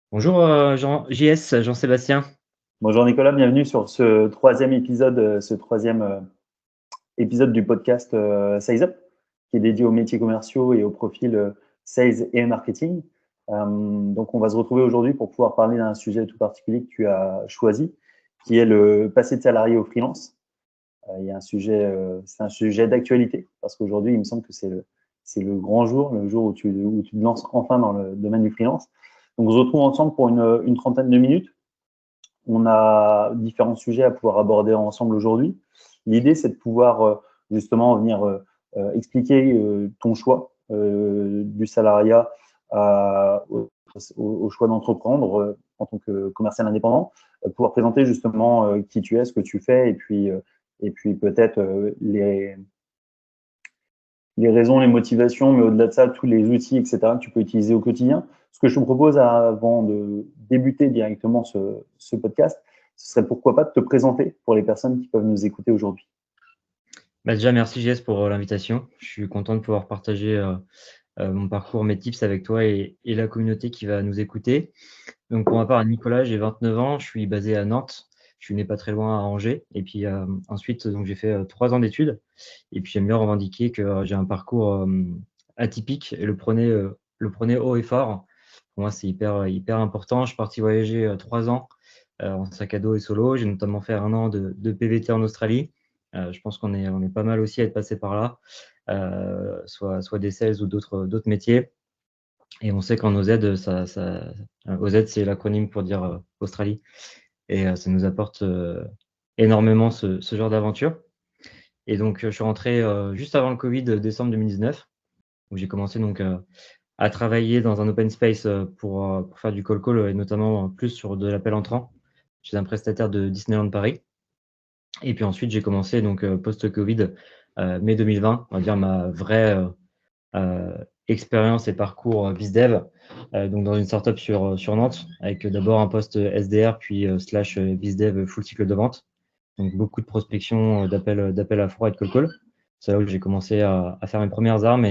Bonjour Jean-Sébastien. Bonjour Nicolas, bienvenue sur ce troisième épisode, épisode du podcast Size Up, qui est dédié aux métiers commerciaux et aux profils sales et marketing. Donc on va se retrouver aujourd'hui pour pouvoir parler d'un sujet tout particulier que tu as choisi, qui est le passé de salarié au freelance. Il y a c'est un sujet d'actualité, parce qu'aujourd'hui, il me semble que c'est le grand jour, le jour où tu te lances enfin dans le domaine du freelance. Donc on se retrouve ensemble pour une trentaine de minutes. On a différents sujets à pouvoir aborder ensemble aujourd'hui. L'idée, c'est de pouvoir justement venir expliquer ton choix du salariat au choix d'entreprendre en tant que commercial indépendant, pouvoir présenter justement qui tu es, ce que tu fais, et puis peut-être les raisons, les motivations, mais au-delà de ça, tous les outils, etc., que tu peux utiliser au quotidien. Ce que je te propose avant de débuter directement ce podcast, ce serait pourquoi pas de te présenter pour les personnes qui peuvent nous écouter aujourd'hui. Déjà, merci JS pour l'invitation. Je suis content de pouvoir partager mon parcours, mes tips avec toi et la communauté qui va nous écouter. Donc, pour ma part, Nicolas, j'ai 29 ans, je suis basé à Nantes. Je suis né pas très loin à Angers. Et puis ensuite, donc, j'ai fait 3 ans d'études. Et puis, j'aime bien revendiquer que j'ai un parcours atypique et le prenez haut et fort. Pour moi, c'est hyper important. Je suis parti voyager 3 ans en sac à dos et solo. J'ai notamment fait 1 an de PVT en Australie. Je pense qu'on est pas mal aussi à être passé par là, soit des sales ou d'autres métiers. Et on sait qu'en OZ, OZ, c'est l'acronyme pour dire Australie. Et ça nous apporte énormément ce genre d'aventure. Et donc, je suis rentré juste avant le Covid, décembre 2019, où j'ai commencé donc à travailler dans un open space pour faire du call call et notamment plus sur de l'appel entrant chez un prestataire de Disneyland Paris. Et puis ensuite, j'ai commencé donc post-Covid, mai 2020, on va dire ma vraie expérience et parcours BizDev, donc dans une startup sur Nantes, avec d'abord un poste SDR, puis slash BizDev full cycle de vente. Donc beaucoup de prospection, d'appel à froid et de call call. C'est là où j'ai commencé à faire mes premières armes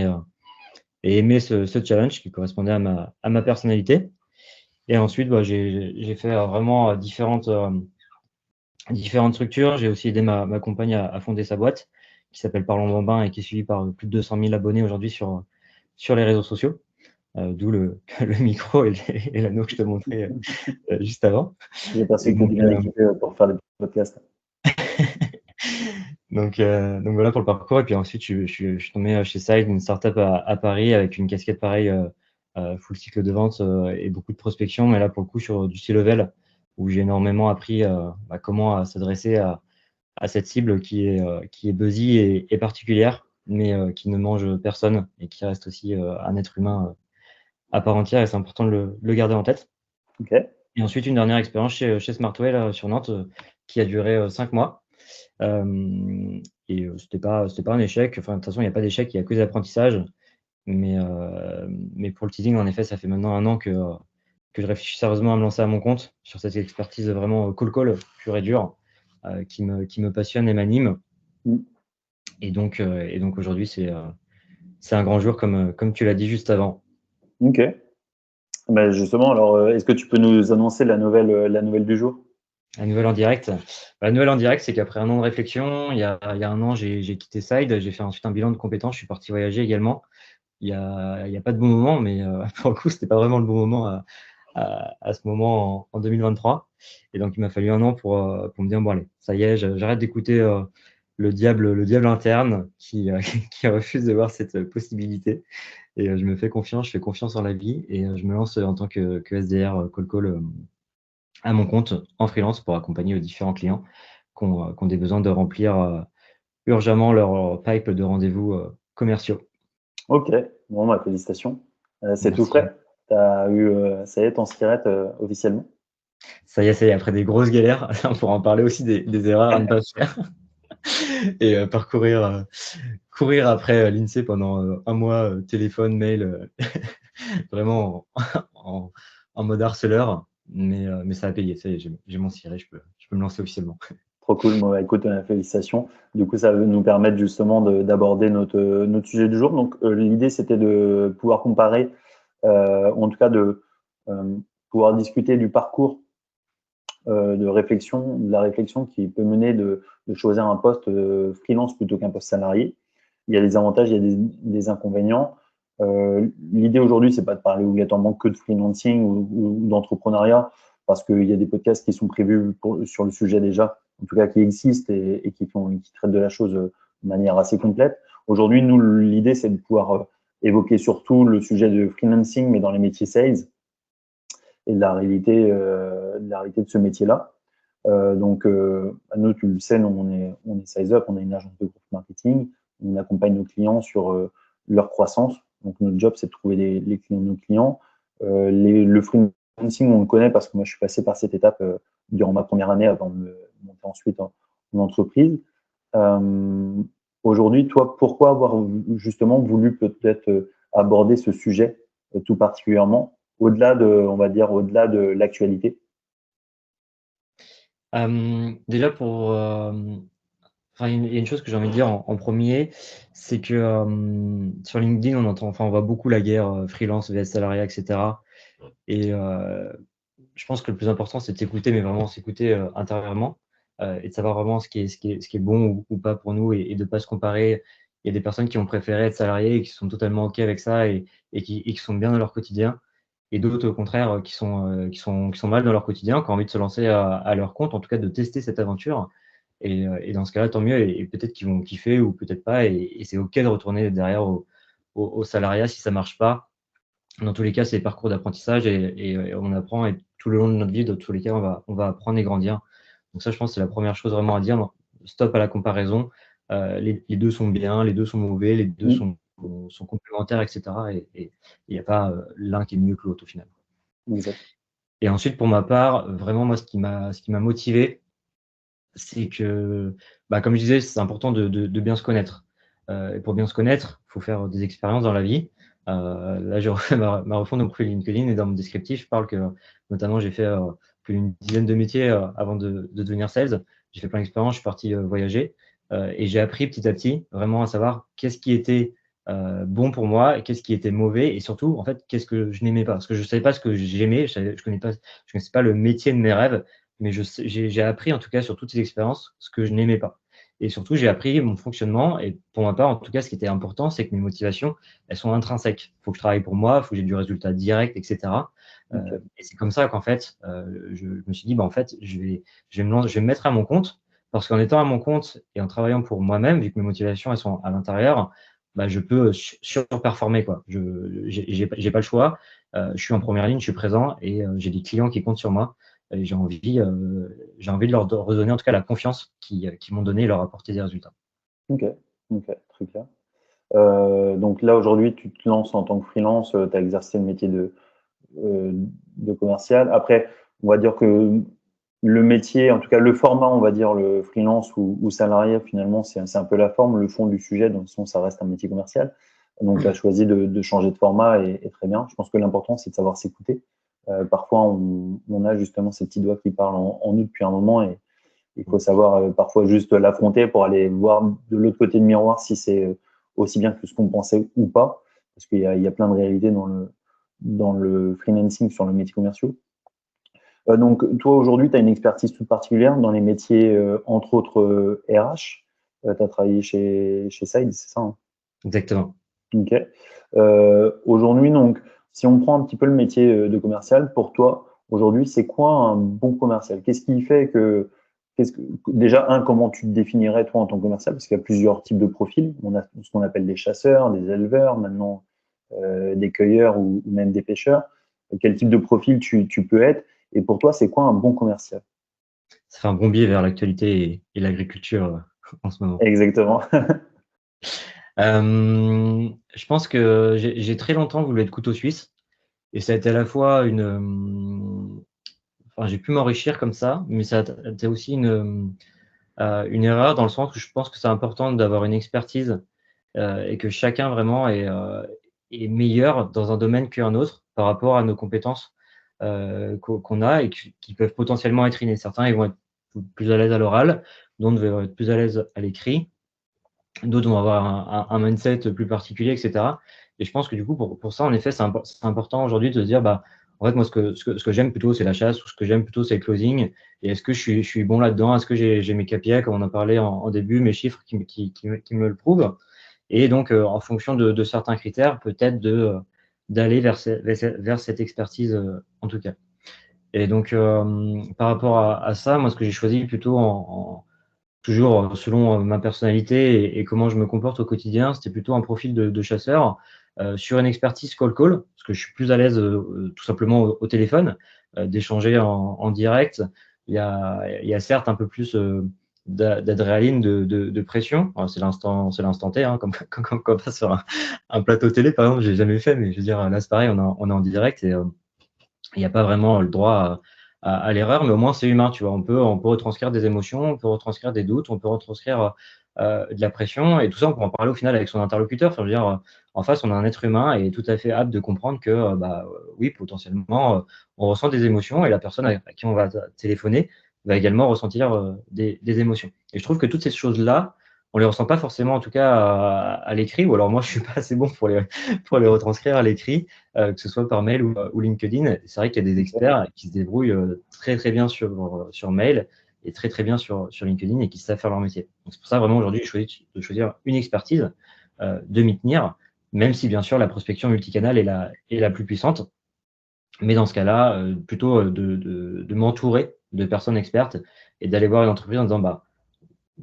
et aimer ce challenge qui correspondait à ma personnalité. Et ensuite, j'ai fait vraiment différentes structures. J'ai aussi aidé ma compagne à fonder sa boîte qui s'appelle Parlons Bambin et qui est suivie par plus de 200 000 abonnés aujourd'hui sur les réseaux sociaux. D'où le micro et l'anneau que je te montrais juste avant. J'ai Et perçu que tu donc, étais bien équipé pour faire les podcasts. donc voilà pour le parcours. Et puis ensuite, je suis tombé chez Side, une startup à Paris avec une casquette pareille, full cycle de vente et beaucoup de prospection. Mais là, pour le coup, sur du C-level, où j'ai énormément appris comment s'adresser à cette cible qui est buzzy et particulière, mais qui ne mange personne et qui reste aussi un être humain à part entière. Et c'est important de le garder en tête. Ok. Et ensuite, une dernière expérience chez Smartway là, sur Nantes qui a duré 5 mois. Et c'était pas un échec. Enfin, de toute façon, il n'y a pas d'échec, il n'y a que des apprentissages. Mais pour le teasing, en effet, ça fait maintenant 1 an que je réfléchis sérieusement à me lancer à mon compte sur cette expertise vraiment call pure et dure, qui me passionne et m'anime. Mm. Et donc aujourd'hui, c'est un grand jour comme tu l'as dit juste avant. Ok. Ben justement, alors, est-ce que tu peux nous annoncer la nouvelle du jour? La nouvelle en direct. La nouvelle en direct, c'est qu'après 1 an de réflexion, il y a 1 an, j'ai quitté Side, j'ai fait ensuite un bilan de compétences, je suis parti voyager également. Il y a pas de bon moment, mais pour le coup, c'était pas vraiment le bon moment à ce moment en 2023. Et donc, il m'a fallu 1 an pour me dire, bon allez, ça y est, j'arrête d'écouter le diable interne qui refuse de voir cette possibilité. Et je me fais confiance, je fais confiance en la vie et je me lance en tant que SDR call à mon compte en freelance pour accompagner différents clients qui ont des besoins de remplir urgemment leur pipe de rendez-vous commerciaux. Ok. Bon, bah, félicitations. C'est tout Merci. frais. Ça y est, ton skirette officiellement. Ça y est, après des grosses galères, on pourra en parler aussi des erreurs à ne pas faire et courir après l'INSEE pendant 1 mois, téléphone, mail, vraiment en mode harceleur, mais ça a payé. Ça y est, j'ai mon ciré, je peux me lancer officiellement. Trop cool. Bon, bah, écoute, félicitations. Du coup, ça va nous permettre justement d'aborder notre sujet du jour. Donc, l'idée, c'était de pouvoir comparer, en tout cas, pouvoir discuter du parcours de la réflexion qui peut mener de choisir un poste freelance plutôt qu'un poste salarié. Il y a des avantages, il y a des inconvénients. L'idée aujourd'hui, c'est pas de parler obligatoirement que de freelancing ou d'entrepreneuriat, parce qu'il y a des podcasts qui sont prévus sur le sujet déjà, en tout cas qui existent et qui traitent de la chose de manière assez complète. Aujourd'hui, nous, l'idée, c'est de pouvoir évoquer surtout le sujet de freelancing, mais dans les métiers sales et de la réalité de ce métier-là. Donc, nous, tu le sais, nous, on est SizeUp, on est une agence de growth marketing. On accompagne nos clients sur leur croissance. Donc, notre job, c'est de trouver les clients de nos clients. Le freelancing, on le connaît parce que moi, je suis passé par cette étape durant ma première année avant de monter ensuite en entreprise. Aujourd'hui, toi, pourquoi avoir justement voulu peut-être aborder ce sujet tout particulièrement, au-delà on va dire, au-delà de l'actualité? Déjà il y a une chose que j'ai envie de dire en premier, c'est que sur LinkedIn, on voit beaucoup la guerre freelance vs salariat, etc. Et je pense que le plus important, c'est de s'écouter, mais vraiment s'écouter intérieurement et de savoir vraiment ce qui est bon ou pas pour nous et de ne pas se comparer. Il y a des personnes qui ont préféré être salariées et qui sont totalement OK avec ça et qui sont bien dans leur quotidien. Et d'autres, au contraire, qui sont mal dans leur quotidien, qui ont envie de se lancer à leur compte, en tout cas de tester cette aventure. Et dans ce cas-là, tant mieux. Et peut-être qu'ils vont kiffer ou peut-être pas. Et c'est OK de retourner derrière au salariat si ça marche pas. Dans tous les cas, c'est des parcours d'apprentissage et on apprend et tout le long de notre vie, dans tous les cas, on va apprendre et grandir. Donc ça, je pense, c'est la première chose vraiment à dire. Non, stop à la comparaison. Les deux sont bien, les deux sont mauvais, les deux Mm. sont complémentaires, etc. Et il n'y a pas l'un qui est mieux que l'autre au final. Exact. Et ensuite, pour ma part, vraiment, moi, ce qui m'a motivé, c'est que, bah, comme je disais, c'est important de bien se connaître. Et pour bien se connaître, il faut faire des expériences dans la vie. Là, j'ai refait ma refonte de mon profil LinkedIn et dans mon descriptif, je parle que notamment j'ai fait plus d'une dizaine de métiers avant de devenir sales. J'ai fait plein d'expériences, je suis parti voyager et j'ai appris petit à petit vraiment à savoir qu'est-ce qui était bon pour moi et qu'est-ce qui était mauvais et surtout, en fait, qu'est-ce que je n'aimais pas. Parce que je ne savais pas ce que j'aimais, je connaissais pas le métier de mes rêves, mais j'ai appris en tout cas sur toutes ces expériences ce que je n'aimais pas. Et surtout, j'ai appris mon fonctionnement et pour ma part, en tout cas, ce qui était important, c'est que mes motivations, elles sont intrinsèques. Il faut que je travaille pour moi, il faut que j'ai du résultat direct, etc. Okay. Et c'est comme ça qu'en fait, je me suis dit, bah, en fait, je vais me mettre à mon compte parce qu'en étant à mon compte et en travaillant pour moi-même, vu que mes motivations, elles sont à l'intérieur, bah, je peux surperformer, quoi. J'ai pas le choix. Je suis en première ligne, je suis présent et j'ai des clients qui comptent sur moi. Et j'ai envie de leur redonner en tout cas la confiance qu'ils m'ont donnée et leur apporter des résultats. Ok, ok, très clair. Donc là, aujourd'hui, tu te lances en tant que freelance, tu as exercé le métier de commercial. Après, on va dire que le métier, en tout cas le format, on va dire le freelance ou salarié, finalement, c'est un peu la forme, le fond du sujet, dans le sens ça reste un métier commercial. Donc, tu as choisi de changer de format et très bien. Je pense que l'important, c'est de savoir s'écouter. Parfois, on a justement ces petits doigts qui parlent en nous depuis un moment et il faut savoir parfois juste l'affronter pour aller voir de l'autre côté du miroir si c'est aussi bien que ce qu'on pensait ou pas. Parce qu'il y a plein de réalités dans le freelancing sur le métier commercial. Donc, toi, aujourd'hui, tu as une expertise toute particulière dans les métiers, entre autres, RH. Tu as travaillé chez Side, c'est ça, hein? Exactement. Ok. Aujourd'hui, donc, si on prend un petit peu le métier de commercial, pour toi, aujourd'hui, c'est quoi un bon commercial? Qu'est-ce qui fait déjà, comment tu te définirais, toi, en tant que commercial? Parce qu'il y a plusieurs types de profils. On a ce qu'on appelle des chasseurs, des éleveurs, maintenant des cueilleurs ou même des pêcheurs. Quel type de profil tu peux être? Et pour toi, c'est quoi un bon commercial? Ça fait un bon biais vers l'actualité et l'agriculture en ce moment. Exactement. Je pense que j'ai très longtemps voulu être couteau suisse et ça a été à la fois enfin, j'ai pu m'enrichir comme ça, mais ça a été aussi une erreur dans le sens où je pense que c'est important d'avoir une expertise et que chacun vraiment est meilleur dans un domaine qu'un autre par rapport à nos compétences qu'on a et qui peuvent potentiellement être innées. Certains ils vont être plus à l'aise à l'oral, d'autres vont être plus à l'aise à l'écrit, d'autres vont avoir un mindset plus particulier, etc. Et je pense que du coup, pour ça, en effet, c'est important aujourd'hui de se dire, bah, En fait, moi, ce que j'aime plutôt, c'est la chasse, ou ce que j'aime plutôt, c'est le closing. Et est-ce que je suis bon là-dedans? Est-ce que j'ai mes KPI, comme on en parlait en début, mes chiffres qui me le prouvent? Et donc, en fonction de certains critères, peut-être d'aller vers cette expertise, en tout cas. Et donc, par rapport à ça, moi, ce que j'ai choisi plutôt toujours selon ma personnalité et comment je me comporte au quotidien, c'était plutôt un profil de chasseur sur une expertise call call, parce que je suis plus à l'aise tout simplement au téléphone, d'échanger en direct. Il y a certes un peu plus d'adrénaline, de pression. Alors, c'est l'instant T, hein, comme on passe sur un plateau télé, par exemple, j'ai jamais fait, mais je veux dire, là, c'est pareil, on est en direct et il n'y a pas vraiment le droit à l'erreur, mais au moins c'est humain, tu vois. On peut retranscrire des émotions, on peut retranscrire des doutes, on peut retranscrire de la pression, et tout ça, on peut en parler au final avec son interlocuteur. Enfin, je veux dire, en face, on a un être humain et tout à fait apte de comprendre que, oui, potentiellement, on ressent des émotions, et la personne à qui on va téléphoner va également ressentir des émotions. Et je trouve que toutes ces choses-là, on les ressent pas forcément, en tout cas, à l'écrit, ou alors moi, je suis pas assez bon pour les retranscrire à l'écrit, que ce soit par mail ou LinkedIn. C'est vrai qu'il y a des experts qui se débrouillent très très bien sur mail et très très bien sur LinkedIn, et qui savent faire leur métier. Donc c'est pour ça vraiment aujourd'hui j'ai choisi de choisir une expertise, de m'y tenir, même si bien sûr la prospection multicanale est la plus puissante. Mais dans ce cas-là, plutôt de m'entourer de personnes expertes et d'aller voir une entreprise en disant, bah,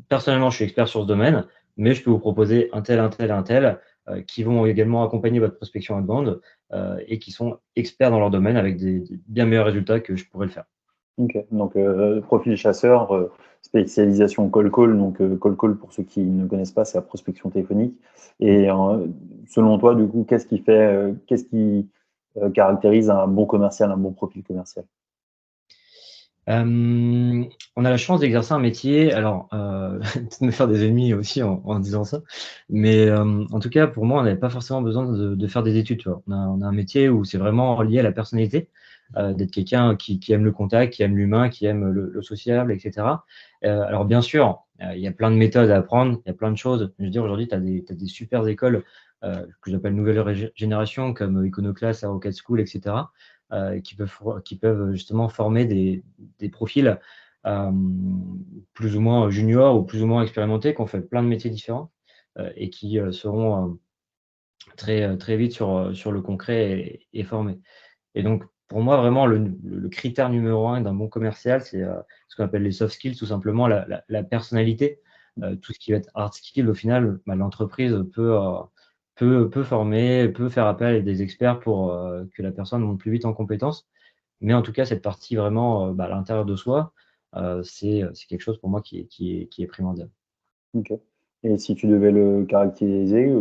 personnellement, je suis expert sur ce domaine, mais je peux vous proposer un tel, un tel, un tel, qui vont également accompagner votre prospection outbound, et qui sont experts dans leur domaine avec des bien meilleurs résultats que je pourrais le faire. Ok, donc profil chasseur, spécialisation call call. Donc call call, pour ceux qui ne connaissent pas, c'est la prospection téléphonique. Et selon toi, du coup, qu'est-ce qui caractérise un bon commercial, un bon profil commercial? On a la chance d'exercer un métier, alors, peut-être me faire des ennemis aussi en disant ça, mais en tout cas, pour moi, on n'avait pas forcément besoin de faire des études, tu vois? On a un métier où c'est vraiment lié à la personnalité, d'être quelqu'un qui aime le contact, qui aime l'humain, qui aime le sociable, et cetera. Alors bien sûr, il y a plein de méthodes à apprendre, il y a plein de choses. Je veux dire, aujourd'hui, tu as des super écoles, que j'appelle nouvelle génération, comme Iconoclast, Rocket School, et cetera, qui peuvent justement former des profils euh, plus ou moins juniors ou plus ou moins expérimentés, qui ont fait plein de métiers différents, et qui seront très vite sur le concret et formés. Et donc, pour moi, vraiment, le critère numéro un d'un bon commercial, c'est ce qu'on appelle les soft skills, tout simplement la personnalité. Tout ce qui va être hard skill, au final, bah, l'entreprise peut former, peut faire appel à des experts pour que la personne monte plus vite en compétences. Mais en tout cas, cette partie vraiment, à l'intérieur de soi, c'est quelque chose pour moi qui est primordial. Ok. Et si tu devais le caractériser,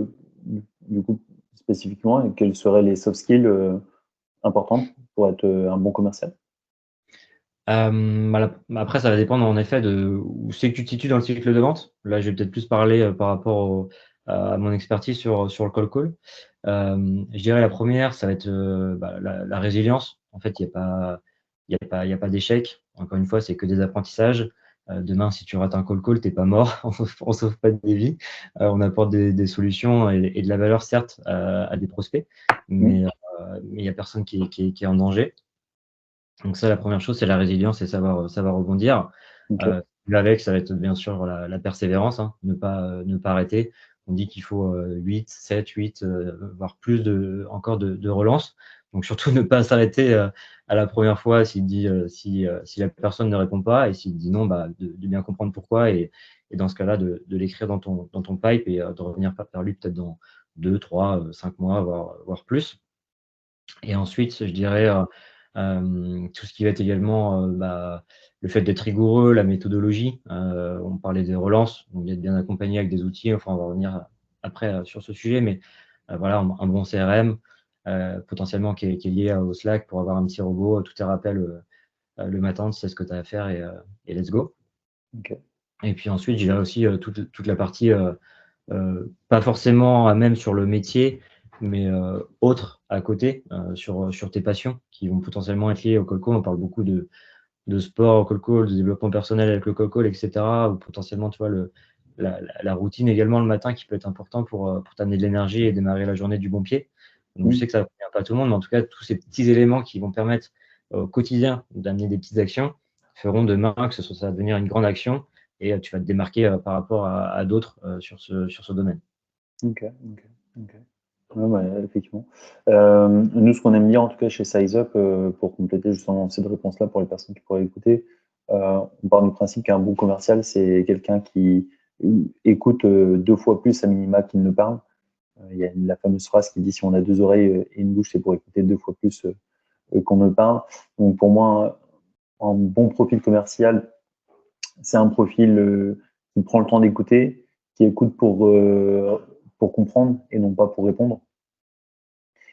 du coup, spécifiquement, quelles seraient les soft skills importantes pour être un bon commercial? Après, ça va dépendre en effet de où c'est que tu te situes dans le cycle de vente. Là, je vais peut-être plus parler, par rapport à mon expertise sur le cold call. Je dirais la première, ça va être, la résilience. En fait, il y a pas d'échec. Encore une fois, c'est que des apprentissages. Demain, si tu rates un cold call, tu es pas mort. On sauve pas des vies. On apporte des solutions et de la valeur, certes, à des prospects, Hmm. mais il y a personne qui est en danger. Donc ça, la première chose, c'est la résilience et savoir rebondir. Ok. Avec, ça va être bien sûr la persévérance, hein, ne pas arrêter. On dit qu'il faut 8, 7, 8, voire plus encore de relances. Donc surtout ne pas s'arrêter à la première fois s'il dit, si la personne ne répond pas, et s'il dit non, bah, de bien comprendre pourquoi, et dans ce cas-là, de l'écrire dans ton pipe, et de revenir vers lui peut-être dans 2, 3, 5 mois, voire plus. Et ensuite, je dirais, tout ce qui va être également, le fait d'être rigoureux, la méthodologie. On parlait des relances, donc d'être bien accompagné avec des outils. Enfin, on va revenir après, sur ce sujet, mais voilà, un bon CRM, potentiellement qui est lié au Slack, pour avoir un petit robot, tout tes rappels, le matin, tu sais ce que tu as à faire, et let's go. Ok. Et puis ensuite, je dirais aussi, toute la partie, pas forcément à même sur le métier, mais autres à côté, sur tes passions qui vont potentiellement être liées au cold call. On parle beaucoup de sport au cold call, de développement personnel avec le cold call, et cetera, ou potentiellement, tu vois, la routine également le matin, qui peut être important pour t'amener de l'énergie et démarrer la journée du bon pied. Donc, je sais que ça ne convient pas à tout le monde, mais en tout cas, tous ces petits éléments qui vont permettre au quotidien d'amener des petites actions feront demain que ça va devenir une grande action et tu vas te démarquer par rapport à d'autres sur ce domaine. Ok. Ouais, effectivement. Nous, ce qu'on aime bien, en tout cas, chez SizeUp, pour compléter justement cette réponse-là pour les personnes qui pourraient écouter, on part du principe qu'un bon commercial, c'est quelqu'un qui écoute 2 fois plus à minima qu'il ne parle. Il y a la fameuse phrase qui dit si on a 2 oreilles et une bouche, c'est pour écouter 2 fois plus qu'on ne parle. Donc, pour moi, un bon profil commercial, c'est un profil qui prend le temps d'écouter, qui écoute pour comprendre et non pas pour répondre.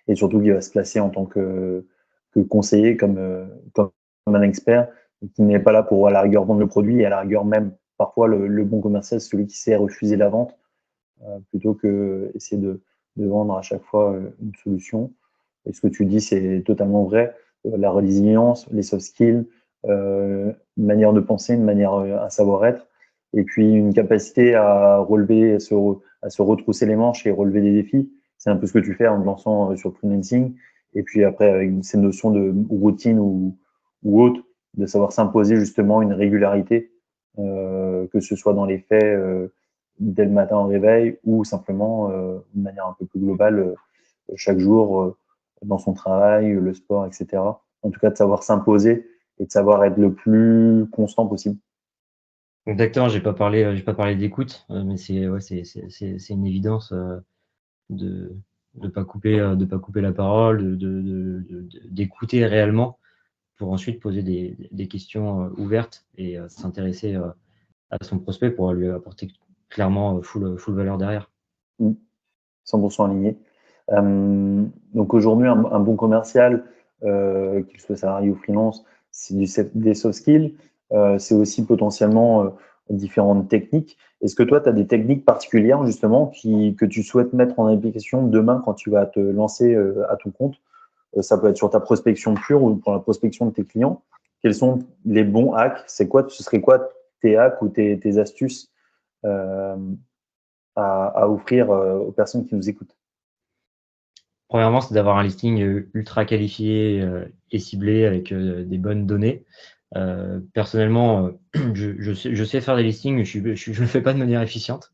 Et surtout qui va se placer en tant que conseiller, comme un expert, qui n'est pas là pour à la rigueur vendre le produit et à la rigueur même parfois le bon commercial, c'est celui qui sait refuser la vente plutôt que essayer de vendre à chaque fois une solution. Et ce que tu dis, c'est totalement vrai. La résilience, les soft skills, une manière de penser, une manière, un savoir-être, et puis une capacité à relever, à se retrousser les manches et relever des défis. C'est un peu ce que tu fais en te lançant sur freelancing. Et puis après, avec ces notions de routine ou autre, de savoir s'imposer justement une régularité, que ce soit dans les faits dès le matin au réveil ou simplement de manière un peu plus globale chaque jour dans son travail, le sport, etc. En tout cas, de savoir s'imposer et de savoir être le plus constant possible. Exactement, j'ai pas parlé d'écoute, mais c'est une évidence de de pas couper la parole, d'écouter réellement pour ensuite poser des questions ouvertes et s'intéresser à son prospect pour lui apporter clairement full valeur derrière. 100% aligné. Donc aujourd'hui, un bon commercial, qu'il soit salarié ou freelance, c'est des soft skills. C'est aussi potentiellement différentes techniques. Est-ce que toi, tu as des techniques particulières justement que tu souhaites mettre en application demain quand tu vas te lancer à ton compte? Ça peut être sur ta prospection pure ou pour la prospection de tes clients. Quels sont les bons hacks? Ce serait quoi tes hacks ou tes astuces euh, à offrir aux personnes qui nous écoutent? Premièrement, c'est d'avoir un listing ultra qualifié et ciblé avec des bonnes données. Personnellement, je sais faire des listings, je le fais pas de manière efficiente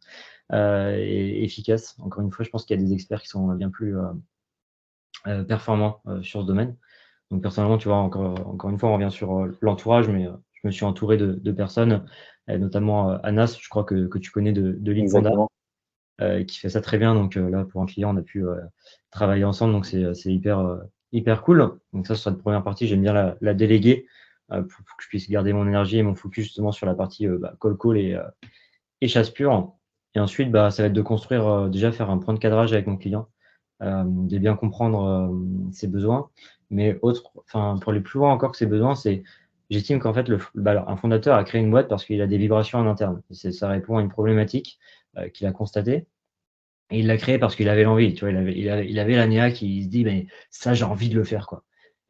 et efficace. Encore une fois, je pense qu'il y a des experts qui sont bien plus performants sur ce domaine. Donc personnellement, tu vois, encore une fois, on revient sur l'entourage, mais je me suis entouré de personnes, notamment Anas, je crois que tu connais de Lead Panda, Exactement. qui fait ça très bien. Donc là, pour un client, on a pu travailler ensemble, donc c'est hyper cool. Donc ça, ce sera la première partie. J'aime bien la déléguer pour que je puisse garder mon énergie et mon focus justement sur la partie call et chasse pure. Et ensuite, ça va être de construire, déjà faire un point de cadrage avec mon client, de bien comprendre ses besoins. Mais pour aller plus loin encore que ses besoins, j'estime qu'en fait, alors, un fondateur a créé une boîte parce qu'il a des vibrations en interne. Ça répond à une problématique qu'il a constatée. Et il l'a créé parce qu'il avait l'envie, tu vois, il avait l'ANEA qui se dit: «Mais ça, j'ai envie de le faire, quoi».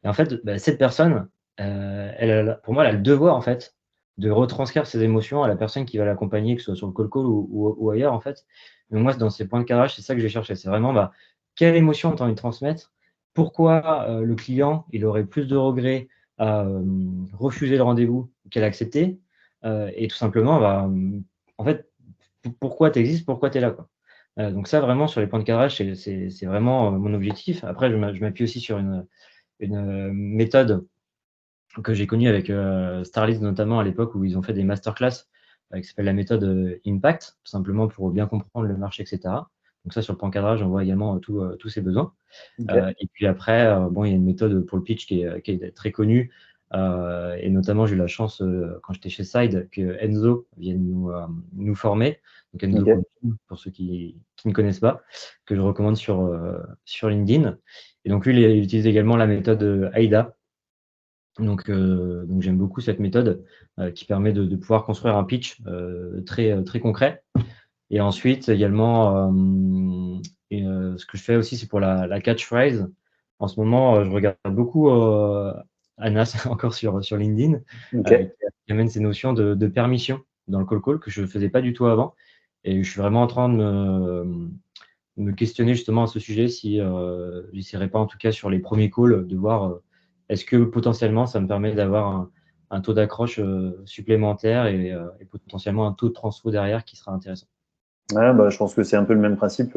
Et en fait, cette personne, pour moi, elle a le devoir, en fait, de retranscrire ses émotions à la personne qui va l'accompagner, que ce soit sur le call ou ailleurs, en fait. Donc moi, dans ces points de cadrage, c'est ça que je vais chercher. C'est vraiment, quelle émotion tu as envie de transmettre? Pourquoi, le client, il aurait plus de regrets à, refuser le rendez-vous qu'à l'accepter? Et tout simplement, en fait, pourquoi tu existes? Pourquoi tu es là, quoi? Donc ça, vraiment, sur les points de cadrage, c'est vraiment mon objectif. Après, je m'appuie aussi sur une méthode que j'ai connue avec Starlist, notamment à l'époque où ils ont fait des masterclass qui s'appelle la méthode Impact, tout simplement pour bien comprendre le marché, etc. Donc ça, sur le point de cadrage, on voit également tous ces besoins. Okay. Et puis après, il y a une méthode pour le pitch qui est très connue. Et notamment, j'ai eu la chance, quand j'étais chez Side, que Enzo vienne nous former. Donc Enzo Okay. Coulibaly, pour ceux qui ne connaissent pas, que je recommande sur LinkedIn. Et donc lui, il utilise également la méthode AIDA. Donc j'aime beaucoup cette méthode qui permet de pouvoir construire un pitch très concret. Et ensuite, également, ce que je fais aussi, c'est pour la catchphrase. En ce moment, je regarde beaucoup Anas, encore sur LinkedIn, Okay. qui amène ces notions de permission dans le call que je ne faisais pas du tout avant. Et je suis vraiment en train me questionner justement à ce sujet si j'essaierai pas en tout cas sur les premiers calls de voir est-ce que potentiellement ça me permet d'avoir un taux d'accroche supplémentaire et potentiellement un taux de transfo derrière qui sera intéressant. Ouais, bah, je pense que c'est un peu le même principe.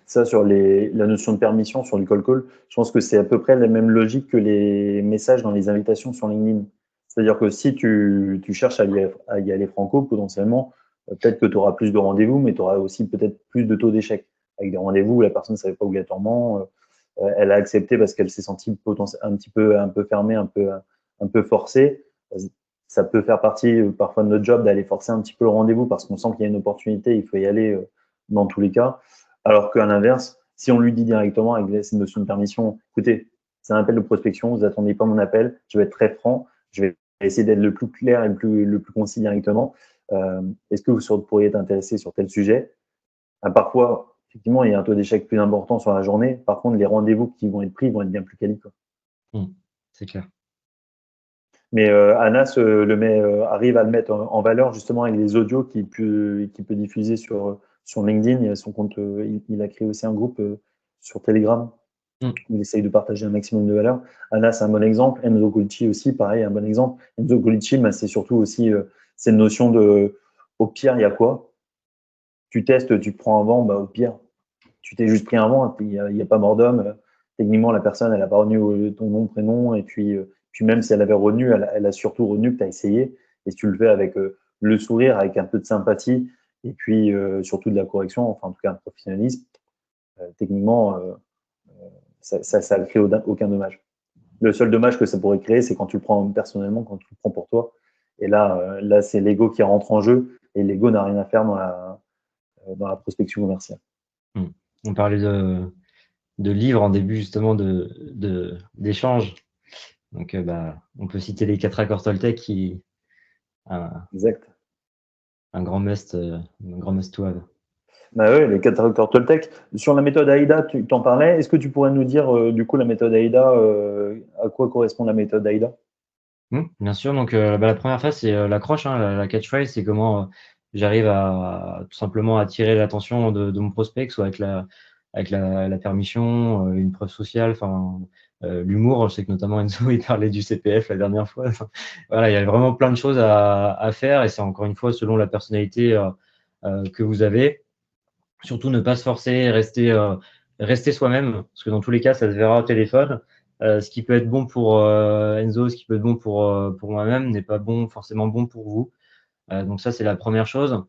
Ça, sur la notion de permission sur le call call, je pense que c'est à peu près la même logique que les messages dans les invitations sur LinkedIn. C'est-à-dire que si tu cherches à y aller franco, potentiellement, peut-être que tu auras plus de rendez-vous, mais tu auras aussi peut-être plus de taux d'échec. Avec des rendez-vous où la personne ne savait pas obligatoirement, elle a accepté parce qu'elle s'est sentie un peu fermée, un peu forcée. Ça peut faire partie parfois de notre job d'aller forcer un petit peu le rendez-vous parce qu'on sent qu'il y a une opportunité, il faut y aller dans tous les cas. Alors qu'à l'inverse, si on lui dit directement avec cette notion de permission, écoutez, c'est un appel de prospection, vous n'attendez pas mon appel, je vais être très franc, je vais essayer d'être le plus clair et le plus concis directement. Est-ce que vous pourriez être intéressé sur tel sujet? Parfois, effectivement, il y a un taux d'échec plus important sur la journée. Par contre, les rendez-vous qui vont être pris vont être bien plus quali. C'est clair. Mais Anas arrive à le mettre en valeur justement avec les audios qu'il peut diffuser sur LinkedIn. Il a son compte, il a créé aussi un groupe sur Telegram Mm. où il essaye de partager un maximum de valeur. Anas, c'est un bon exemple. Enzo Gulici aussi, pareil, un bon exemple. Enzo Gulici, c'est surtout aussi cette notion de au pire, il y a quoi? Tu testes, tu te prends un vent, bah, au pire, tu t'es juste pris un vent, il n'y a pas mort d'homme. Techniquement, la personne, elle n'a pas retenu ton nom, prénom, et puis même si elle avait retenu, elle a surtout retenu que tu as essayé. Et si tu le fais avec le sourire, avec un peu de sympathie, et puis surtout de la correction, enfin en tout cas un professionnalisme, techniquement, ça ne crée aucun dommage. Le seul dommage que ça pourrait créer, c'est quand tu le prends personnellement, quand tu le prends pour toi. Et là c'est l'ego qui rentre en jeu, et l'ego n'a rien à faire dans la prospection commerciale. On parlait de livres en début justement d'échanges. Donc, on peut citer les 4 accords Toltec qui Exact. un grand must to have. Bah ouais, les 4 accords Toltec. Sur la méthode AIDA, tu t'en parlais. Est-ce que tu pourrais nous dire, du coup, la méthode AIDA, à quoi correspond la méthode AIDA? Bien sûr. Donc, la première phase, c'est l'accroche, hein, la catchphrase. C'est comment j'arrive à tout simplement attirer l'attention de mon prospect, soit avec la permission, une preuve sociale, enfin, l'humour. Je sais que notamment Enzo, il parlait du CPF la dernière fois. Enfin, voilà, il y a vraiment plein de choses à faire et c'est encore une fois selon la personnalité que vous avez. Surtout ne pas se forcer, rester soi-même, parce que dans tous les cas, ça se verra au téléphone. Ce qui peut être bon pour Enzo, ce qui peut être bon pour moi-même, n'est pas forcément bon pour vous. Donc ça, c'est la première chose.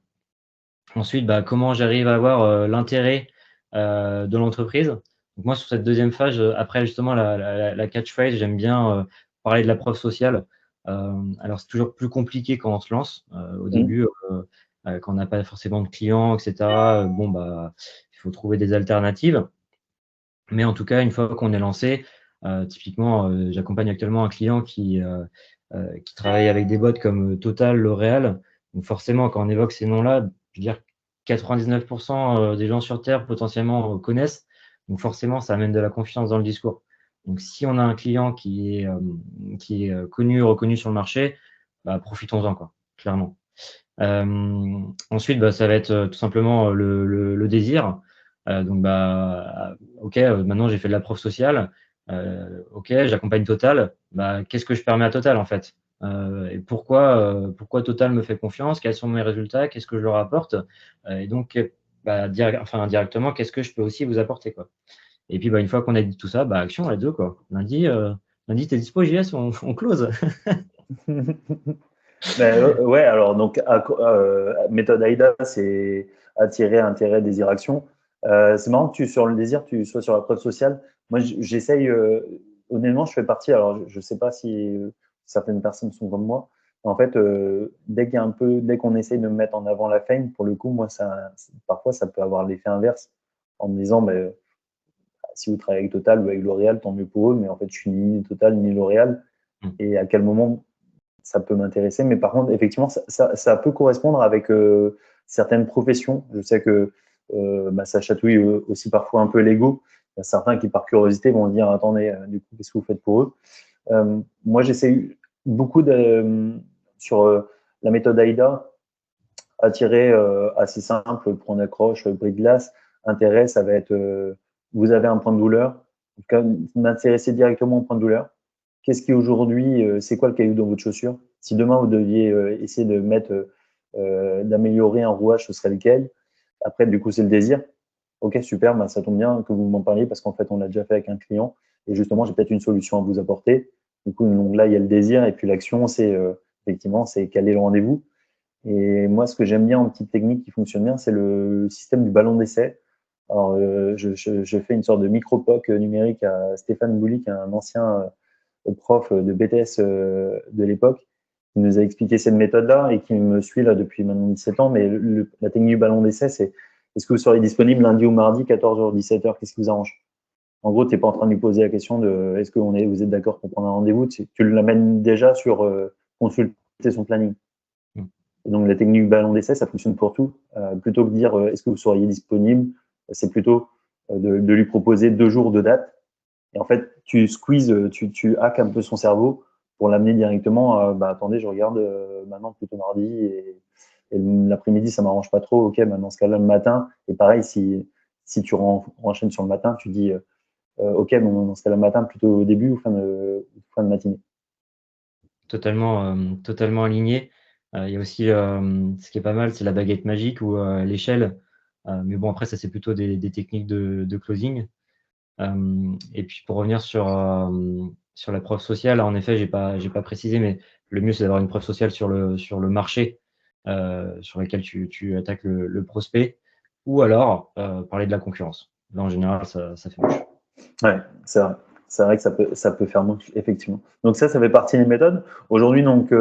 Ensuite, comment j'arrive à avoir l'intérêt de l'entreprise. Donc moi, sur cette deuxième phase, après justement la catchphrase, j'aime bien parler de la preuve sociale. Alors c'est toujours plus compliqué quand on se lance. Au début, quand on n'a pas forcément de clients, et cetera, il faut trouver des alternatives. Mais en tout cas, une fois qu'on est lancé, typiquement, j'accompagne actuellement un client qui travaille avec des boîtes comme Total, L'Oréal. Donc forcément, quand on évoque ces noms-là, je veux dire 99 des gens sur terre potentiellement connaissent. Donc forcément, ça amène de la confiance dans le discours. Donc si on a un client qui est connu, reconnu sur le marché, profitons-en quoi, clairement. Ensuite, ça va être tout simplement le désir. Donc, OK, maintenant j'ai fait de la preuve sociale. OK, j'accompagne Total. Qu'est-ce que je permets à Total en fait? Et pourquoi Total me fait confiance? Quels sont mes résultats? Qu'est-ce que je leur apporte? Et donc, indirectement, qu'est-ce que je peux aussi vous apporter, quoi? Et puis, une fois qu'on a dit tout ça, action, let's go, quoi. Lundi, t'es dispo, JS, on close. Ouais, alors donc méthode AIDA, c'est attirer, intérêt, désir, action. C'est marrant que sur le désir, tu sois sur la preuve sociale. Moi, j'essaye, honnêtement, je fais partie, alors je ne sais pas si certaines personnes sont comme moi, mais en fait, dès qu'on essaye de me mettre en avant la fame, pour le coup, moi, parfois, ça peut avoir l'effet inverse en me disant, si vous travaillez avec Total ou avec L'Oréal, tant mieux pour eux, mais en fait, je suis ni Total ni L'Oréal. Et à quel moment ça peut m'intéresser. Mais par contre, effectivement, ça peut correspondre avec certaines professions. Je sais que ça chatouille aussi parfois un peu l'ego. Il y a certains qui, par curiosité, vont dire attendez, du coup, qu'est-ce que vous faites pour eux? Moi, j'essaie beaucoup sur la méthode AIDA, attirer assez simple, prendre accroche, bris de glace, intérêt, ça va être, vous avez un point de douleur, en tout cas, m'intéresser directement au point de douleur. Qu'est-ce qui aujourd'hui, c'est quoi le caillou dans votre chaussure? Si demain vous deviez essayer de mettre, d'améliorer un rouage, ce serait lequel? Après, du coup, c'est le désir. Ok, super, bah, ça tombe bien que vous m'en parliez parce qu'en fait, on l'a déjà fait avec un client et justement, j'ai peut-être une solution à vous apporter. Du coup, donc là, il y a le désir et puis l'action, c'est effectivement, c'est caler le rendez-vous. Et moi, ce que j'aime bien en petite technique qui fonctionne bien, c'est le système du ballon d'essai. Alors, je fais une sorte de micro-POC numérique à Stéphane Boulic, un ancien prof de BTS de l'époque, qui nous a expliqué cette méthode-là et qui me suit là depuis maintenant 17 ans. Mais la technique du ballon d'essai, c'est est-ce que vous seriez disponible lundi ou mardi, 14h, 17h, qu'est-ce qui vous arrange? En gros, tu n'es pas en train de lui poser la question de est-ce que vous êtes d'accord pour prendre un rendez-vous? Tu l'amènes déjà sur consulter son planning. Mm. Et donc, la technique du ballon d'essai, ça fonctionne pour tout. Plutôt que de dire est-ce que vous seriez disponible, c'est plutôt de lui proposer 2 jours de date. Et en fait, tu squeezes, tu hacks un peu son cerveau pour l'amener directement à bah, attendez, je regarde maintenant plutôt mardi et l'après-midi, ça m'arrange pas trop. Ok, maintenant, dans ce cas-là, le matin. Et pareil, si tu enchaînes sur le matin, tu dis ok, bon, dans ce cas-là, le matin, plutôt au début ou fin de matinée. Totalement aligné. Il y a aussi, ce qui est pas mal, c'est la baguette magique ou l'échelle. Mais bon, après, ça, c'est plutôt des techniques de closing. Et puis pour revenir sur la preuve sociale, en effet, j'ai pas précisé, mais le mieux, c'est d'avoir une preuve sociale sur le marché sur lequel tu attaques le prospect, ou alors parler de la concurrence. Là, en général, ça fait mouche. Ouais, c'est vrai. C'est vrai que ça peut faire manque, effectivement. Donc ça fait partie des méthodes. Aujourd'hui, donc,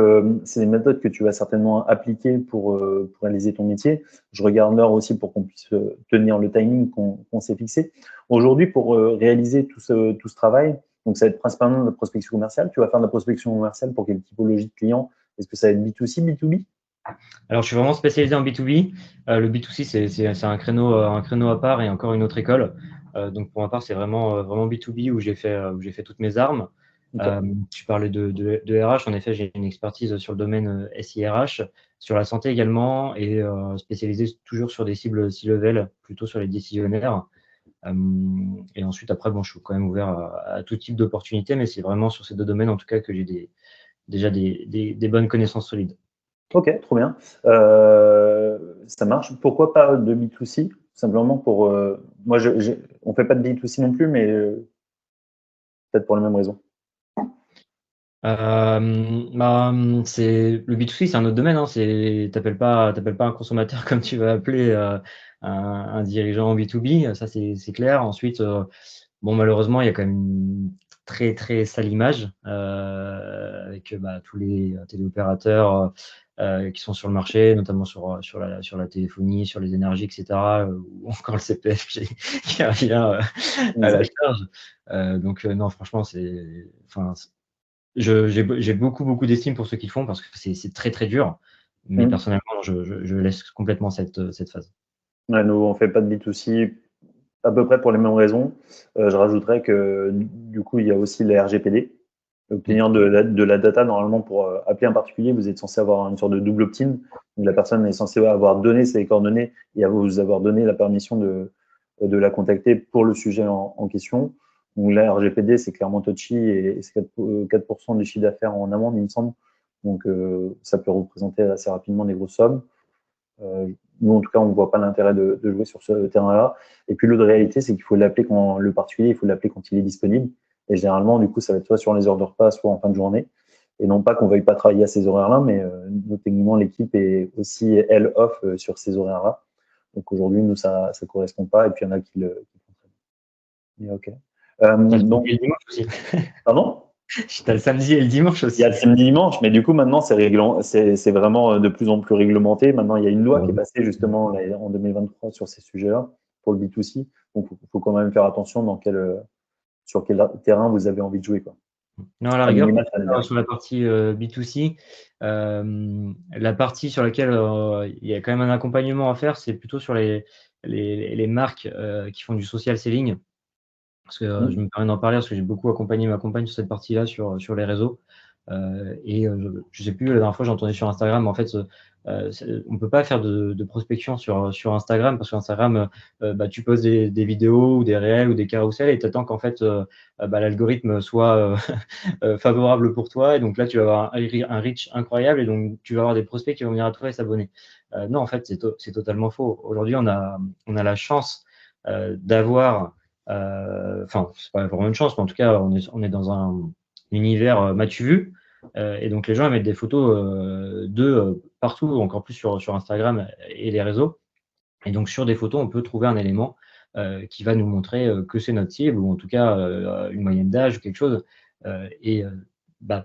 c'est des méthodes que tu vas certainement appliquer pour réaliser ton métier. Je regarde l'heure aussi pour qu'on puisse tenir le timing qu'on s'est fixé. Aujourd'hui, pour réaliser tout ce travail, donc ça va être principalement de la prospection commerciale. Tu vas faire de la prospection commerciale pour quelle typologie de clients? Est-ce que ça va être B2C, B2B? Alors, je suis vraiment spécialisé en B2B. Le B2C, c'est un créneau à part et encore une autre école. Donc, pour ma part, c'est vraiment B2B où j'ai fait toutes mes armes. Okay. Tu parlais de RH. En effet, j'ai une expertise sur le domaine SIRH, sur la santé également, et spécialisé toujours sur des cibles C-level, plutôt sur les décisionnaires. Et ensuite, après, bon, je suis quand même ouvert à tout type d'opportunités, mais c'est vraiment sur ces deux domaines, en tout cas, que j'ai déjà des bonnes connaissances solides. Ok, trop bien. Ça marche. Pourquoi pas de B2C? Simplement pour. Moi, on fait pas de B2C non plus, mais peut-être pour la même raison. C'est le B2C, c'est un autre domaine, hein. T'appelles pas un consommateur comme tu vas appeler un dirigeant B2B, ça c'est clair. Ensuite, bon, malheureusement, il y a quand même une très très sale image avec tous les téléopérateurs qui sont sur le marché, notamment sur la téléphonie, sur les énergies, etc. Ou encore le CPF qui revient à la Exact. charge. Donc non, franchement, enfin, j'ai beaucoup d'estime pour ceux qui le font parce que c'est très très dur. Mais Mm. personnellement, non, je laisse complètement cette phase. Ouais, nous, on fait pas de B2C à peu près pour les mêmes raisons. Je rajouterais que du coup, il y a aussi les RGPD. Mm. Obtenir de la data, normalement, pour appeler un particulier, vous êtes censé avoir une sorte de double opt-in. Donc, la personne est censée avoir donné ses coordonnées et vous avoir donné la permission de la contacter pour le sujet en question. Donc là, RGPD, c'est clairement touchy et c'est 4% du chiffre d'affaires en amende, il me semble. Donc, ça peut représenter assez rapidement des grosses sommes. Nous, en tout cas, on ne voit pas l'intérêt de jouer sur ce terrain-là. Et puis, l'autre réalité, c'est qu'il faut l'appeler quand le particulier, il faut l'appeler quand il est disponible. Et généralement, du coup, ça va être soit sur les heures de repas, soit en fin de journée. Et non pas qu'on ne veuille pas travailler à ces horaires-là, mais techniquement, l'équipe est aussi, elle, off sur ces horaires-là. Donc aujourd'hui, nous, ça ne correspond pas. Et puis, il y en a qui le font très bien. Mais OK. T'as le samedi Donc, et le dimanche aussi. pardon? T'as le samedi et le dimanche Il y a aussi. le samedi dimanche, mais du coup, maintenant, c'est vraiment de plus en plus réglementé. Maintenant, il y a une loi qui est passée justement là, en 2023 sur ces sujets-là pour le B2C. Donc, il faut quand même faire attention sur quel terrain vous avez envie de jouer, quoi. Non, à la À rigueur, minima, ça le sur la partie B2C, la partie sur laquelle il y a quand même un accompagnement à faire, c'est plutôt sur les marques qui font du social selling. Parce que je me permets d'en parler parce que j'ai beaucoup accompagné ma compagne sur cette partie-là, sur les réseaux. Et je sais plus, la dernière fois, j'ai entendu sur Instagram, en fait, on ne peut pas faire de prospection sur Instagram parce qu'Instagram, tu poses des vidéos ou des réels ou des carousels et tu attends qu'en fait, l'algorithme soit favorable pour toi. Et donc là, tu vas avoir un reach incroyable et donc tu vas avoir des prospects qui vont venir à toi et s'abonner. Non, en fait, c'est totalement faux. Aujourd'hui, on a la chance d'avoir, c'est pas vraiment une chance, mais en tout cas, on est dans un univers m'as-tu vu et donc les gens mettent des photos d'eux partout, encore plus sur Instagram et les réseaux. Et donc sur des photos, on peut trouver un élément qui va nous montrer que c'est notre cible ou en tout cas une moyenne d'âge ou quelque chose.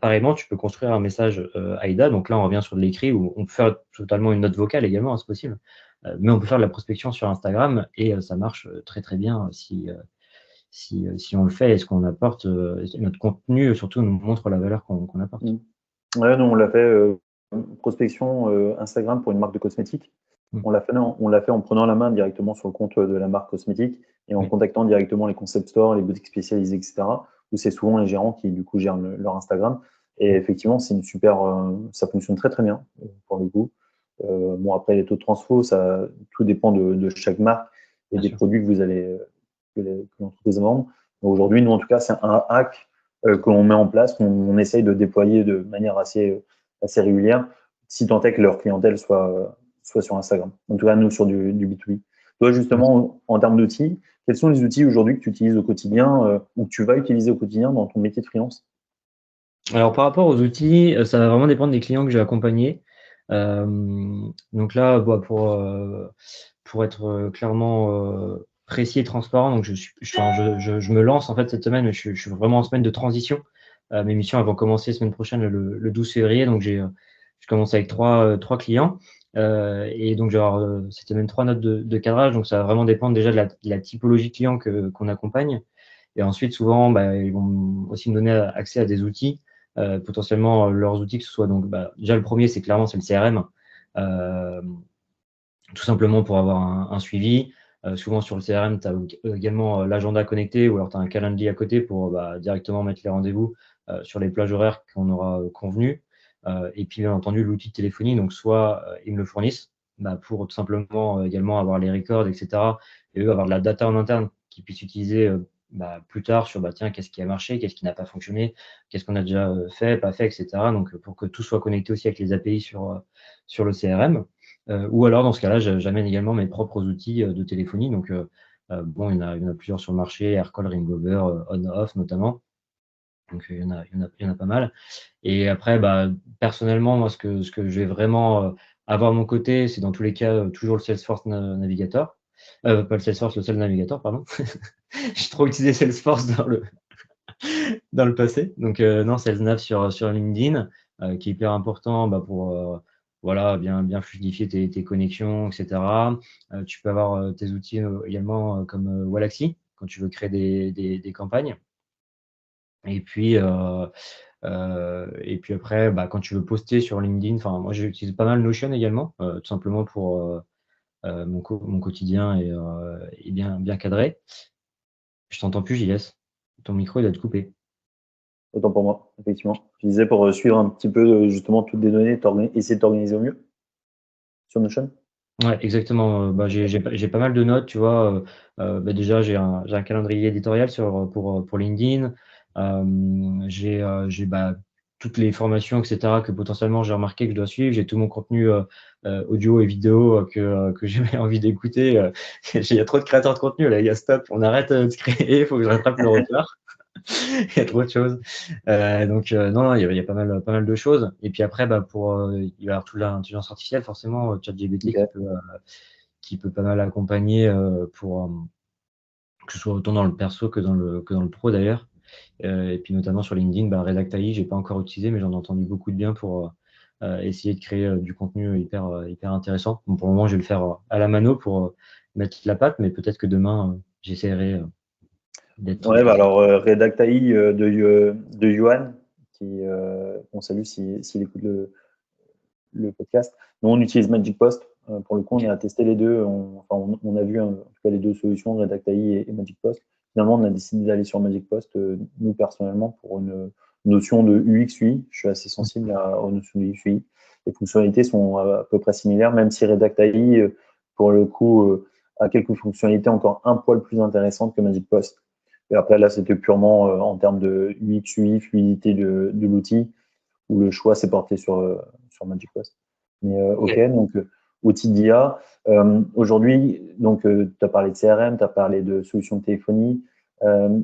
Pareillement, tu peux construire un message AIDA. Donc là, on revient sur de l'écrit où on peut faire totalement une note vocale également, hein, c'est possible. Mais on peut faire de la prospection sur Instagram et ça marche très très bien si on le fait et ce qu'on apporte, notre contenu surtout nous montre la valeur qu'on apporte. Ouais, nous, on l'a fait prospection Instagram pour une marque de cosmétiques. On l'a fait en prenant la main directement sur le compte de la marque cosmétique et en contactant directement les concept stores, les boutiques spécialisées, etc. Où c'est souvent les gérants qui du coup gèrent leur Instagram. Et effectivement, c'est une super, ça fonctionne très très bien pour le coup. Bon, après les taux de transfo, ça tout dépend de chaque marque et Bien des sûr. produits que vous allez que l'entreprise vend. Aujourd'hui, nous en tout cas, c'est un hack que l'on met en place, qu'on essaye de déployer de manière assez régulière, si tant est que leur clientèle soit sur Instagram. En tout cas, nous, sur du B2B. Toi, justement, en termes d'outils, quels sont les outils aujourd'hui que tu utilises au quotidien ou que tu vas utiliser au quotidien dans ton métier de freelance? Alors par rapport aux outils, ça va vraiment dépendre des clients que je vais accompagner. Donc là, pour être clairement précis et transparent, donc je me lance en fait cette semaine, mais je suis vraiment en semaine de transition. Mes missions elles vont commencer semaine prochaine, le 12 février. Donc je commence avec trois clients. Et donc je vais avoir cette semaine 3 notes de cadrage. Donc ça va vraiment dépendre déjà de la typologie client qu'on accompagne. Et ensuite, souvent, ils vont aussi me donner accès à des outils, potentiellement leurs outils, que ce soit donc déjà le premier, c'est clairement c'est le CRM, tout simplement pour avoir un suivi. Souvent sur le CRM, tu as également l'agenda connecté ou alors tu as un calendrier à côté pour directement mettre les rendez-vous sur les plages horaires qu'on aura convenus. Et puis bien entendu l'outil de téléphonie, donc soit ils me le fournissent pour tout simplement également avoir les records, etc. Et eux avoir de la data en interne qu'ils puissent utiliser plus tard sur tiens, qu'est-ce qui a marché, qu'est-ce qui n'a pas fonctionné, qu'est-ce qu'on a déjà fait, pas fait, etc. Donc pour que tout soit connecté aussi avec les API sur le CRM. Ou alors, dans ce cas-là, j'amène également mes propres outils de téléphonie. Donc, il y en a plusieurs sur le marché, Aircall, Ringover, On/Off notamment. Donc, il y en a pas mal. Et après, personnellement, moi, ce que je vais vraiment avoir de mon côté, c'est dans tous les cas toujours le Salesforce Navigator. Pas le Salesforce, le Sales Navigator, pardon. J'ai trop utilisé Salesforce dans le passé. Donc, non, Sales Nav sur LinkedIn, qui est hyper important pour bien fluidifier tes connexions, etc. Tu peux avoir tes outils également comme Wallaxy quand tu veux créer des campagnes. Et puis après, quand tu veux poster sur LinkedIn, moi j'utilise pas mal Notion également, tout simplement pour mon quotidien et bien cadré. Je t'entends plus, JS. Ton micro il doit être coupé. Autant pour moi, effectivement. Je disais pour suivre un petit peu justement toutes les données, essayer de t'organiser au mieux sur Notion. Ouais, exactement. J'ai pas mal de notes, tu vois. Déjà, j'ai un calendrier éditorial pour LinkedIn. J'ai toutes les formations, etc., que potentiellement j'ai remarqué que je dois suivre. J'ai tout mon contenu audio et vidéo que j'ai envie d'écouter. Il y a trop de créateurs de contenu, là, il y a stop. On arrête de se créer, il faut que je rattrape le retard. Il y a trop de choses. Non, il y a pas mal de choses. Et puis après, il va y avoir toute l'intelligence artificielle, forcément, ChatGPT Okay. qui peut pas mal accompagner que ce soit autant dans le perso que dans le pro d'ailleurs. Et puis notamment sur LinkedIn, Redact AI, j'ai pas encore utilisé, mais j'en ai entendu beaucoup de bien pour essayer de créer du contenu hyper intéressant. Donc pour le moment, je vais le faire à la mano pour mettre la patte, mais peut-être que demain, j'essaierai d'être. Ouais, alors Redact AI de Johan, qu'on salue s'il écoute le podcast. Nous, on utilise Magic Post. Pour le coup, on a testé les deux. On a vu en tout cas les deux solutions, Redact AI et Magic Post. Finalement, on a décidé d'aller sur Magic Post, nous personnellement, pour notion de UX, UI. Je suis assez sensible aux notions de UX, UI. Les fonctionnalités sont à peu près similaires, même si Redact AI, pour le coup, a quelques fonctionnalités encore un poil plus intéressantes que Magic Post. Et après, là, c'était purement en termes de UX, UI, fluidité de l'outil, où le choix s'est porté sur Magic Post. Mais OK, donc outil d'IA. Aujourd'hui, donc tu as parlé de CRM, tu as parlé de solutions de téléphonie.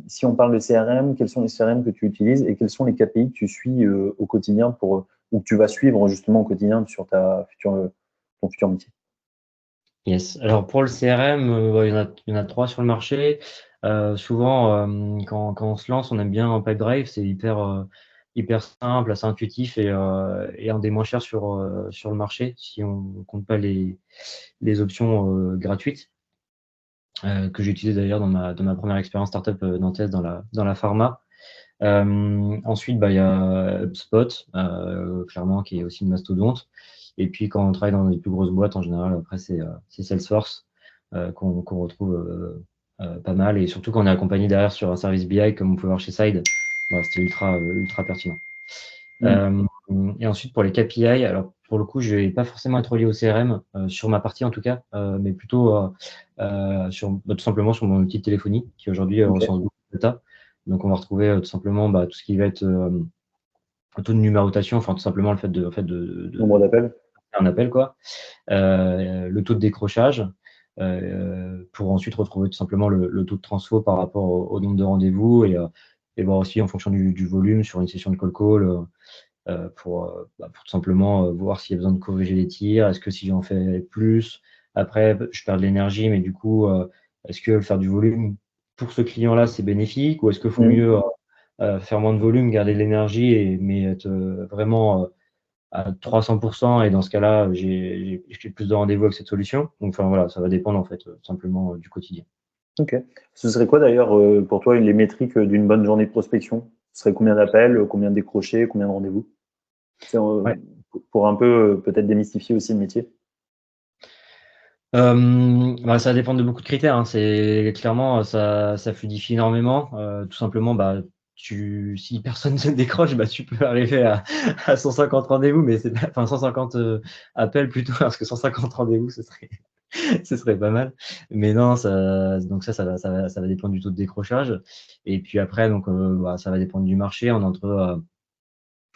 Si on parle de CRM, quels sont les CRM que tu utilises et quels sont les KPI que tu suis au quotidien ou que tu vas suivre justement au quotidien sur ton futur métier? Yes. Alors pour le CRM, il y en a 3 sur le marché. Souvent, quand on se lance, on aime bien Pipedrive. C'est hyper simple, assez intuitif et un des moins chers sur le marché si on compte pas les options gratuites, que j'ai utilisées d'ailleurs dans ma première expérience startup nantaise dans la pharma. Ensuite, il y a HubSpot, clairement, qui est aussi une mastodonte. Et puis, quand on travaille dans les plus grosses boîtes, en général, après, c'est Salesforce qu'on retrouve pas mal. Et surtout, quand on est accompagné derrière sur un service BI, comme on peut voir chez Side, c'était ultra pertinent. Et ensuite, pour les KPI, alors pour le coup, je vais pas forcément être relié au CRM, sur ma partie en tout cas, mais plutôt tout simplement sur mon outil de téléphonie qui aujourd'hui recense beaucoup de data. Donc, on va retrouver tout simplement tout ce qui va être taux de numérotation, enfin tout simplement le fait Nombre d'appels. un appel, quoi. Le taux de décrochage, pour ensuite retrouver tout simplement le taux de transfo par rapport au nombre de rendez-vous et voir aussi en fonction du volume sur une session de call, pour tout simplement voir s'il y a besoin de corriger les tirs. Est-ce que si j'en fais plus, après, je perds de l'énergie, mais du coup, est-ce que faire du volume pour ce client-là, c'est bénéfique ou est-ce qu'il faut mieux faire moins de volume, garder de l'énergie, mais être vraiment à 300% et dans ce cas-là, j'ai plus de rendez-vous avec cette solution. Donc, enfin, voilà, ça va dépendre en fait, simplement du quotidien. Ok. Ce serait quoi d'ailleurs pour toi les métriques d'une bonne journée de prospection? Ce serait combien d'appels, combien de décrochés, combien de rendez-vous? C'est, Ouais. pour un peu peut-être démystifier aussi le métier. Ça va dépendre de beaucoup de critères, hein. C'est clairement, ça fluidifie énormément. Tout simplement, si personne ne décroche, tu peux arriver à 150 rendez-vous, mais c'est pas enfin 150 appels plutôt, parce que 150 rendez-vous, ce serait pas mal. Mais non, ça va dépendre du taux de décrochage. Et puis après, donc, ça va dépendre du marché. On est entre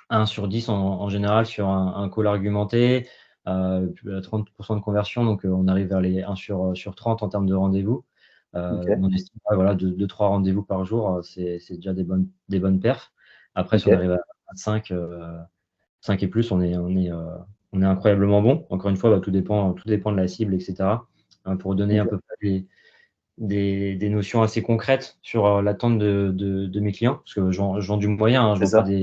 1 sur 10 en général sur un call argumenté, 30% de conversion, donc on arrive vers les 1 sur 30 en termes de rendez-vous. Ok. On estime, voilà, 2-3 rendez-vous par jour, c'est déjà des bonnes perfs. Après, si on Ok. arrive à 5 et plus, on est incroyablement bon. Encore une fois, tout dépend de la cible, et cetera. Pour donner un Ok. peu des notions assez concrètes sur l'attente de mes clients, parce que je vends du moyen, hein, je C'est vends pas ça.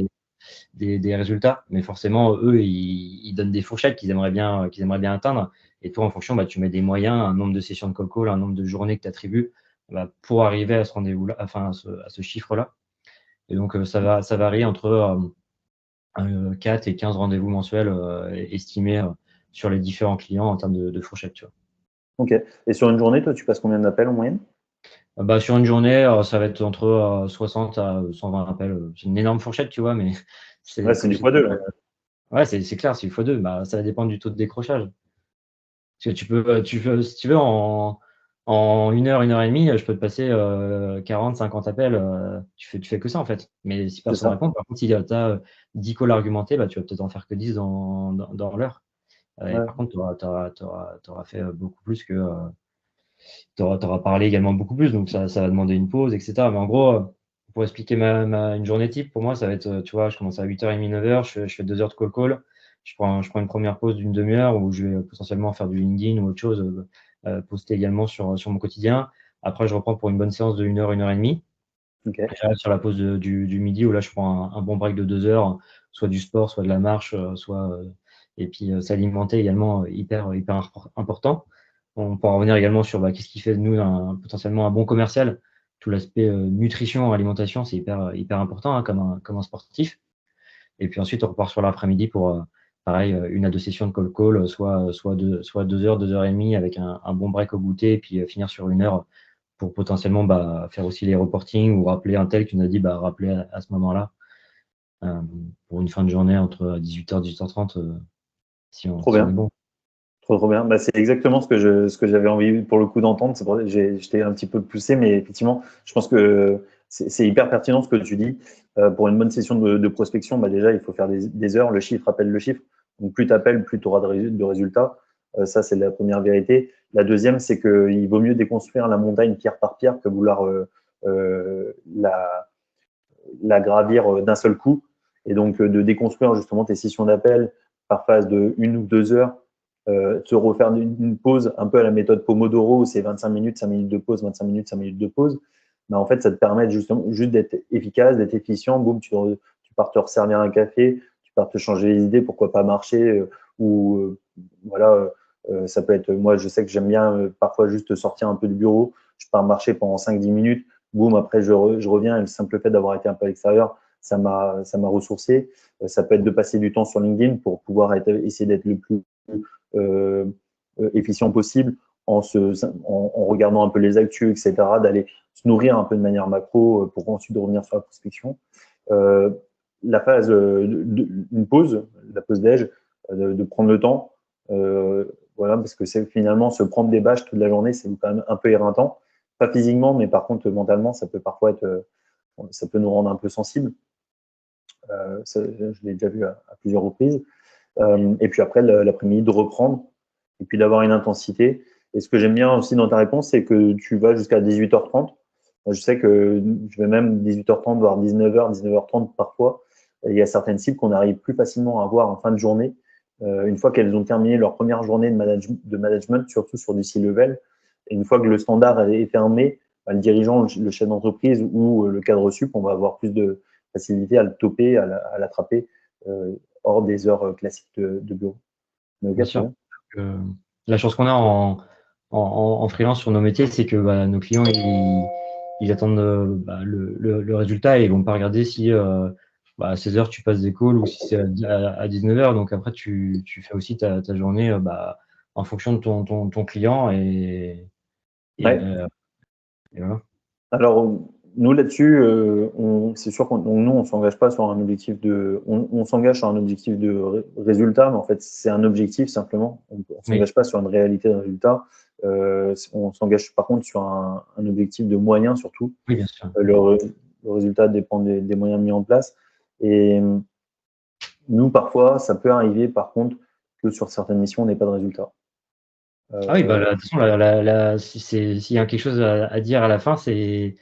des résultats, mais forcément, eux, ils donnent des fourchettes qu'ils aimeraient bien atteindre. Et toi, en fonction, tu mets des moyens, un nombre de sessions de call, un nombre de journées que tu attribues pour arriver à ce rendez-vous-là, enfin à ce chiffre-là. Et donc, ça varie entre 4 et 15 rendez-vous mensuels estimés sur les différents clients en termes de fourchette. Tu vois. Ok. Et sur une journée, toi, tu passes combien d'appels en moyenne? Sur une journée, ça va être entre 60 à 120 appels. C'est une énorme fourchette, tu vois, mais Ouais, c'est c'est comme du je t'ai dit, x2 là. ouais, c'est clair, c'est x2. Ça va dépendre du taux de décrochage. Parce que si tu veux, en 1 heure et demie, je peux te passer 40, 50 appels. Tu fais que ça, en fait. Mais si C'est personne ne ça. répond, par contre, si tu as 10 calls argumentés, tu vas peut-être en faire que 10 dans l'heure. Et Ouais. par contre, tu auras fait beaucoup plus que. Tu auras parlé également beaucoup plus. Donc, ça va demander une pause, etc. Mais en gros, pour expliquer une journée type, pour moi, ça va être, tu vois, je commence à 8h30, 9h, je fais 2 heures de call. Je prends une première pause d'une demi-heure où je vais potentiellement faire du LinkedIn ou autre chose, poster également sur mon quotidien. Après, je reprends pour une bonne séance de 1 heure et demie. Ok. Et j'arrive sur la pause du midi où là, je prends un bon break de 2 heures, soit du sport, soit de la marche, et puis s'alimenter également, hyper important. On pourra revenir également sur qu'est-ce qui fait de nous potentiellement un bon commercial. Tout l'aspect nutrition, alimentation, c'est hyper important, hein, comme un sportif. Et puis ensuite, on repart sur l'après-midi pour, pareil, 1 à 2 sessions de call, soit 2 heures, 2 heures et demie avec un bon break au goûter, et puis finir sur 1 heure pour potentiellement faire aussi les reportings ou rappeler un tel qui nous a dit rappelez à ce moment-là. pour une fin de journée entre 18h et 18h30, si Trop on est bien. bon. Trop bien. Bah, c'est exactement ce que j'avais envie pour le coup d'entendre. C'est pour ça que j'étais un petit peu poussé, mais effectivement, je pense que c'est hyper pertinent ce que tu dis. Pour une bonne session de prospection, bah, déjà, il faut faire des heures. Le chiffre appelle le chiffre. Donc, plus tu appelles, plus tu auras de résultats. Ça, c'est la première vérité. La deuxième, c'est qu'il vaut mieux déconstruire la montagne pierre par pierre que vouloir la gravir d'un seul coup. Et donc, de déconstruire justement tes sessions d'appel par phase de 1 ou 2 heures, te refaire une pause un peu à la méthode Pomodoro où c'est 25 minutes, 5 minutes de pause, 25 minutes, 5 minutes de pause. En fait, ça te permet justement juste d'être efficace, d'être efficient. Boum, tu pars te resservir un café, tu pars te changer les idées, pourquoi pas marcher ou voilà. Ça peut être, moi, je sais que j'aime bien parfois juste sortir un peu du bureau. Je pars marcher pendant 5-10 minutes. Boum, après, je reviens et le simple fait d'avoir été un peu à l'extérieur, ça m'a ressourcé. Ça peut être de passer du temps sur LinkedIn pour pouvoir essayer d'être le plus euh, efficient possible en regardant un peu les actus, etc., d'aller se nourrir un peu de manière macro pour ensuite revenir sur la prospection. Euh, la phase, une pause, la pause déj, de prendre le temps, voilà, parce que c'est finalement se prendre des bâches toute la journée, c'est quand même un peu éreintant. Pas physiquement, mais par contre, mentalement, ça peut parfois être, ça peut nous rendre un peu sensibles. Je l'ai déjà vu à plusieurs reprises. Et puis après, l'après-midi, de reprendre et puis d'avoir une intensité. Et ce que j'aime bien aussi dans ta réponse, c'est que tu vas jusqu'à 18h30. Moi, je sais que je vais même 18h30, voire 19h, 19h30 parfois. Et il y a certaines cibles qu'on arrive plus facilement à avoir en fin de journée, une fois qu'elles ont terminé leur première journée de management, surtout sur du C-level. Et une fois que le standard est fermé, bah, le dirigeant, le chef d'entreprise ou le cadre sup, on va avoir plus de facilité à le toper, à l'attraper hors des heures classiques de bureau. Mais Bien ok, très sûr. bien. La chance qu'on a en freelance sur nos métiers, c'est que nos clients, ils attendent le résultat et ils vont pas regarder si à 16 heures tu passes des calls ou si c'est à 19 heures. Donc après, tu fais aussi ta journée en fonction de ton client et, Ouais. euh, et voilà. Alors, nous là-dessus, c'est sûr qu'on nous, on s'engage pas sur un objectif on s'engage sur un objectif de résultat, mais en fait, c'est un objectif simplement. On Oui, s'engage pas sur une réalité de résultat. On s'engage par contre sur un objectif de moyens surtout. oui, bien sûr. Le résultat dépend des moyens mis en place. Et nous, parfois, ça peut arriver par contre que sur certaines missions, on n'ait pas de résultat. Ah oui, Euh, de toute façon, s'il y a quelque chose à dire à la fin, c'est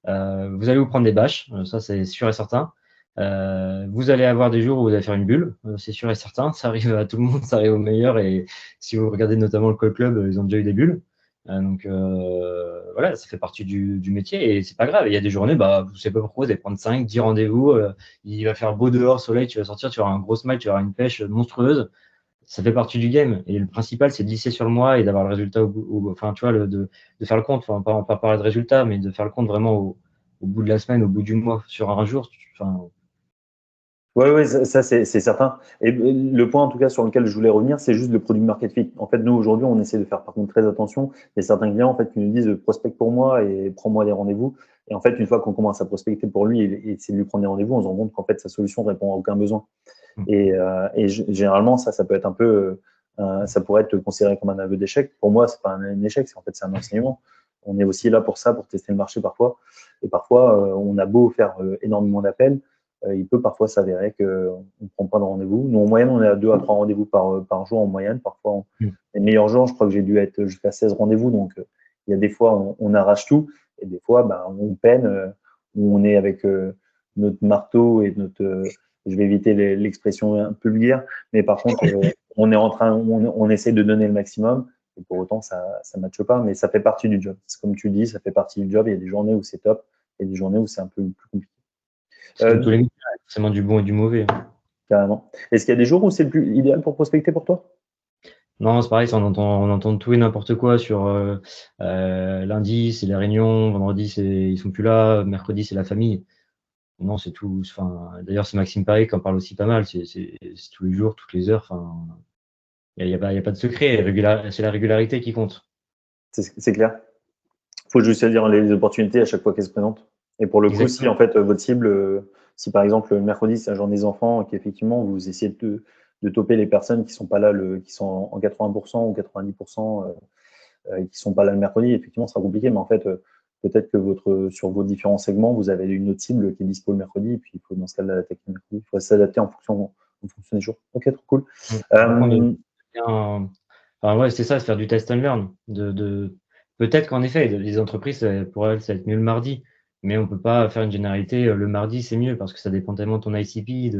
vous allez vous prendre des bâches, ça c'est sûr et certain. Vous allez avoir des jours où vous allez faire une bulle, c'est sûr et certain. Ça arrive à tout le monde, ça arrive aux meilleurs. Et si vous regardez notamment le Call Club, ils ont déjà eu des bulles. Donc voilà, ça fait partie du métier et c'est pas grave. Il y a des journées, vous savez pas pourquoi, vous allez prendre 5, 10 rendez-vous. Il va faire beau dehors, soleil, tu vas sortir, tu auras un gros smile, tu auras une pêche monstrueuse. Ça fait partie du game. Et le principal, c'est de lisser sur le mois et d'avoir le résultat enfin, tu vois, de faire le compte. Enfin, pas parler de résultat, mais de faire le compte vraiment au bout de la semaine, au bout du mois, sur un jour. Enfin, Oui, ouais, ça c'est certain. Et le point en tout cas sur lequel je voulais revenir, c'est juste le produit market fit. En fait, nous aujourd'hui, on essaie de faire par contre très attention. Il y a certains clients en fait qui nous disent prospecte pour moi et prends-moi des rendez-vous. Et en fait, une fois qu'on commence à prospecter pour lui et essayer de lui prendre des rendez-vous, on se rend compte qu'en fait sa solution répond à aucun besoin. Et généralement, ça peut être un peu, ça pourrait être considéré comme un aveu d'échec. Pour moi, c'est pas un échec, c'est en fait c'est un enseignement. On est aussi là pour ça, pour tester le marché parfois. Et parfois, on a beau faire énormément d'appels, il peut parfois s'avérer qu'on ne prend pas de rendez-vous. Nous, en moyenne, on est à 2 à 3 rendez-vous par jour en moyenne. Parfois, les meilleurs jours, je crois que j'ai dû être jusqu'à 16 rendez-vous. Donc, il y a des fois, on arrache tout. Et des fois, on peine, où on est avec notre marteau et notre, je vais éviter l'expression un peu vulgaire, mais par contre, on est en train, on essaie de donner le maximum, et pour autant, ça ne matche pas, mais ça fait partie du job. C'est comme tu dis, ça fait partie du job. Il y a des journées où c'est top, et des journées où c'est un peu plus compliqué. c'est comme tous les métiers, forcément du bon et du mauvais. Carrément. Est-ce qu'il y a des jours où c'est le plus idéal pour prospecter pour toi? Non, c'est pareil, on entend tout et n'importe quoi sur lundi, c'est les réunions, vendredi, ils sont plus là, mercredi, c'est la famille. Non, c'est tout. Enfin, d'ailleurs, c'est Maxime Paré qui en parle aussi pas mal. C'est tous les jours, toutes les heures. Enfin, il y a pas de secret. C'est la régularité qui compte. C'est clair. Il faut juste dire les opportunités à chaque fois qu'elles se présentent. Et pour le coup, si Exactement. en fait votre cible, si par exemple le mercredi c'est la journée des enfants et qu'effectivement vous essayez de toper les personnes qui sont pas là, qui sont en 80% ou 90%, qui sont pas là le mercredi, effectivement, ce sera compliqué. Mais en fait, peut-être que sur vos différents segments, vous avez une autre cible qui est dispo le mercredi, et puis il faut dans ce cas-là l'attaquer le mercredi. Il faut s'adapter en fonction des jours. Ok, trop cool. Apprendre Euh, bien. Enfin, ouais, c'est ça, se faire du test and learn. Peut-être qu'en effet, les entreprises, pour elles, ça va être mieux le mardi, mais on peut pas faire une généralité. Le mardi, c'est mieux parce que ça dépend tellement de ton ICP,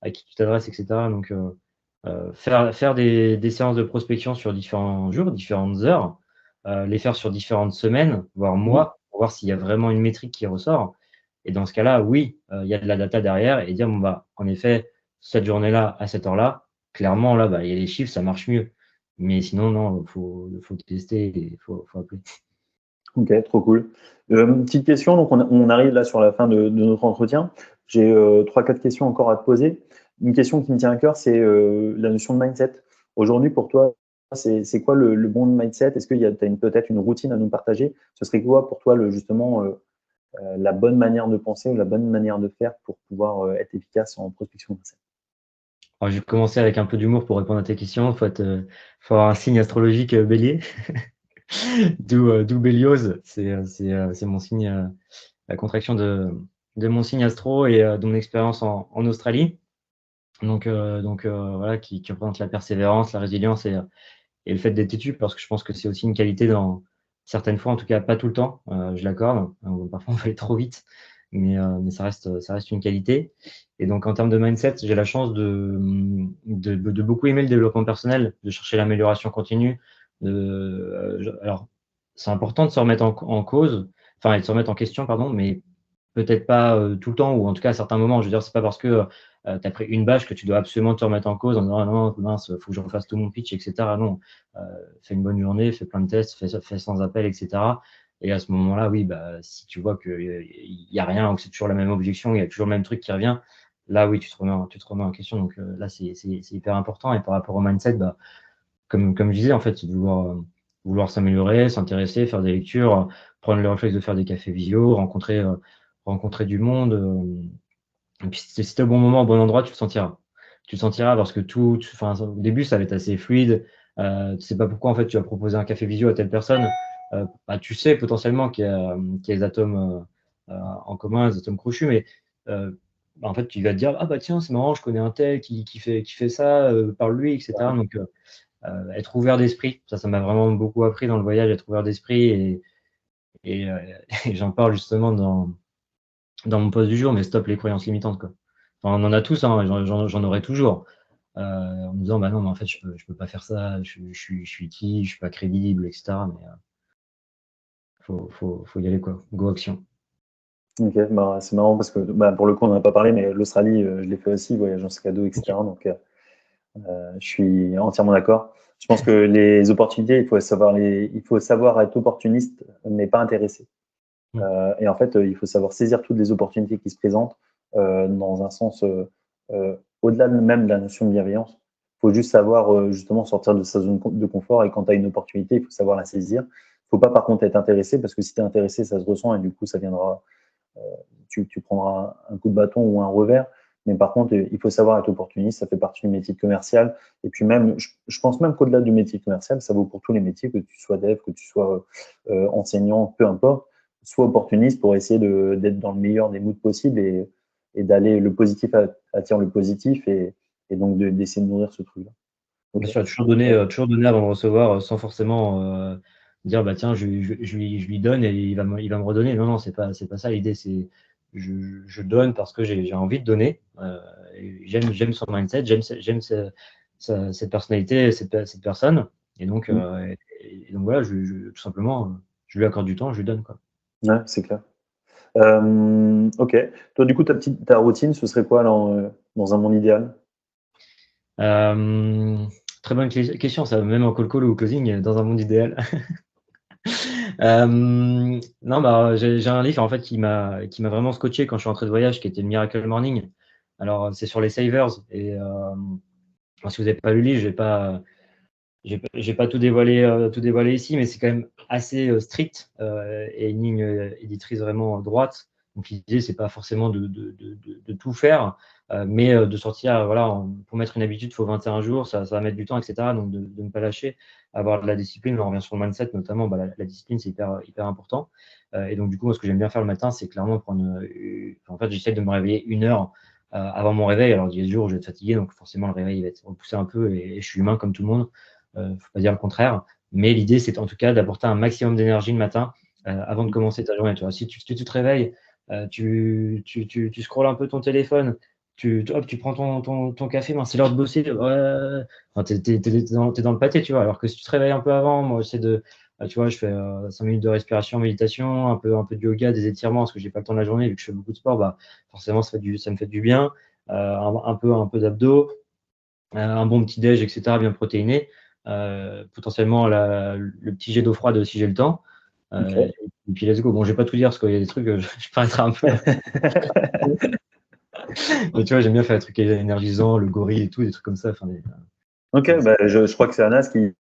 à qui tu t'adresses, etc. Donc, faire des séances de prospection sur différents jours, différentes heures, les faire sur différentes semaines, voire mhm. mois, pour voir s'il y a vraiment une métrique qui ressort. Et dans ce cas-là, oui, il y a de la data derrière et dire, bon, bah, en effet, cette journée-là, à cette heure-là, clairement, là, bah, il y a les chiffres, ça marche mieux. Mais sinon, non, faut tester et faut appeler. Ok, trop cool. Petite question, donc on arrive là sur la fin de notre entretien. J'ai 3-4 questions encore à te poser. Une question qui me tient à cœur, c'est la notion de mindset. Aujourd'hui, pour toi, c'est quoi le bon mindset? Est-ce qu'il y a peut-être une routine à nous partager? Ce serait quoi pour toi, justement, la bonne manière de penser ou la bonne manière de faire pour pouvoir être efficace en prospection commerciale? Alors, je vais commencer avec un peu d'humour pour répondre à tes questions. Faut avoir un signe astrologique, Bélier, d'où Béliose. C'est mon signe, la contraction de mon signe astro et de mon expérience en Australie. Voilà, qui représente la persévérance, la résilience et le fait d'être têtu, parce que je pense que c'est aussi une qualité dans certaines fois, en tout cas pas tout le temps, je l'accorde. Parfois on va aller trop vite, mais ça reste une qualité. Et donc en termes de mindset, j'ai la chance de beaucoup aimer le développement personnel, de chercher l'amélioration continue. Alors, c'est important de se remettre en cause, enfin, et de se remettre en question, pardon, mais peut-être pas, tout le temps, ou en tout cas à certains moments. Je veux dire, c'est pas parce que, tu as pris une bâche que tu dois absolument te remettre en cause en disant: «Ah non, mince, faut que je refasse tout mon pitch» et cetera. Non, heu, fais une bonne journée, fais plein de tests, fais sans appel et cetera. Et à ce moment-là, oui, bah, si tu vois qu'il y a rien ou que c'est toujours la même objection, il y a toujours le même truc qui revient, là, oui, tu te remets en question. Donc, là, c'est hyper important. Et par rapport au mindset, bah, comme je disais, en fait, c'est de vouloir s'améliorer, s'intéresser, faire des lectures, prendre le réflexe de faire des cafés visio, rencontrer du monde, et puis si tu es au bon moment, au bon endroit, tu le sentiras. Tu le sentiras parce que enfin, au début, ça va être assez fluide. Tu sais pas pourquoi, en fait, tu vas proposer un café visio à telle personne. Bah, tu sais potentiellement qu'il y a des atomes, en commun, des atomes crochus, mais en fait, tu vas te dire: «Ah bah tiens, c'est marrant, je connais un tel qui fait ça, parle-lui» et cetera. Donc, être ouvert d'esprit, ça m'a vraiment beaucoup appris dans le voyage, être ouvert d'esprit. Et et j'en parle justement dans mon post du jour, mais stop les croyances limitantes, quoi. Enfin, on en a tous, hein, j'en aurai toujours, en me disant: «Bah non, mais en fait, je peux pas faire ça, je suis qui? Je suis pas crédible» et cetera. Mais faut y aller, quoi. Go action. Ok, bah, c'est marrant parce que bah, pour le coup, on n'en a pas parlé, mais l'Australie, je l'ai fait aussi, voyage en sac à dos, OK. etc. Donc, je suis entièrement d'accord. Je pense que les opportunités, il faut savoir être opportuniste, mais pas intéressé. Mmh. Et en fait, il faut savoir saisir toutes les opportunités qui se présentent dans un sens au-delà même de la notion de bienveillance. Il faut juste savoir justement sortir de sa zone de confort et quand tu as une opportunité, il faut savoir la saisir. Il ne faut pas par contre être intéressé parce que si tu es intéressé, ça se ressent et du coup, ça viendra, tu prendras un coup de bâton ou un revers. Mais par contre, il faut savoir être opportuniste, ça fait partie du métier commercial. Et puis même, je pense même qu'au-delà du métier commercial, ça vaut pour tous les métiers, que tu sois dev, que tu sois enseignant, peu importe. Sois opportuniste pour essayer d'être dans le meilleur des moods possibles et d'aller, le positif attire le positif et donc d'essayer de nourrir ce truc-là. Bien Ok. sûr, toujours donner avant de recevoir, sans forcément, dire: «Bah tiens, je lui donne et il va me redonner». Non, non, c'est pas ça l'idée. C'est je donne parce que j'ai envie de donner, et j'aime son mindset, j'aime cette personnalité, cette personne. Et donc, Mm. voilà, tout simplement, je lui accorde du temps, je lui donne, quoi. Ouais, c'est clair. Ok. Toi, du coup, ta routine, ce serait quoi dans un monde idéal? Hem, Très bonne question ça, même en cold call ou au closing, dans un monde idéal. Non, bah, j'ai un livre en fait qui m'a vraiment scotché quand je suis rentré de voyage, qui était le Miracle Morning. Alors, c'est sur les savers. Et alors si vous n'avez pas lu le livre, je vais pas tout dévoiler ici, mais c'est quand même assez strict, et une ligne éditrice vraiment droite. Donc l'idée, c'est pas forcément de tout faire, mais de sortir, voilà, pour mettre une habitude, il faut 21 jours, ça va mettre du temps, etc. Donc de ne pas lâcher, avoir de la discipline. Là, on revient sur le mindset notamment, la discipline, c'est hyper important. Et donc du coup, moi, ce que j'aime bien faire le matin, c'est clairement prendre, en fait, j'essaie de me réveiller 1 heure avant mon réveil. Alors il y a des jours où je vais être fatigué, donc forcément le réveil il va être repoussé un peu, et je suis humain comme tout le monde. Faut pas dire le contraire. Mais l'idée, c'est en tout cas d'apporter un maximum d'énergie le matin avant de commencer ta journée. Tu vois. Si tu te réveilles, tu scrolles un peu ton téléphone, hop, tu prends ton café, ben, c'est l'heure de bosser. Ouais. Enfin, t'es dans le pâté, tu vois. Alors que si tu te réveilles un peu avant, moi, j'essaie tu vois, je fais 5 minutes de respiration, méditation, un peu de yoga, des étirements, parce que j'ai pas le temps de la journée, vu que je fais beaucoup de sport, bah, forcément, ça me fait du bien. Un peu d'abdos, un bon petit déj, etc., bien protéiné. Potentiellement le petit jet d'eau froide si j'ai le temps. Ok. Et puis let's go. Bon, je vais pas tout dire parce qu'il y a des trucs, je paraîtrai un peu. Mais tu vois, j'aime bien faire des trucs énergisants, le gorille et tout, des trucs comme ça. Enfin, Ok, bah, je crois que c'est Anas qui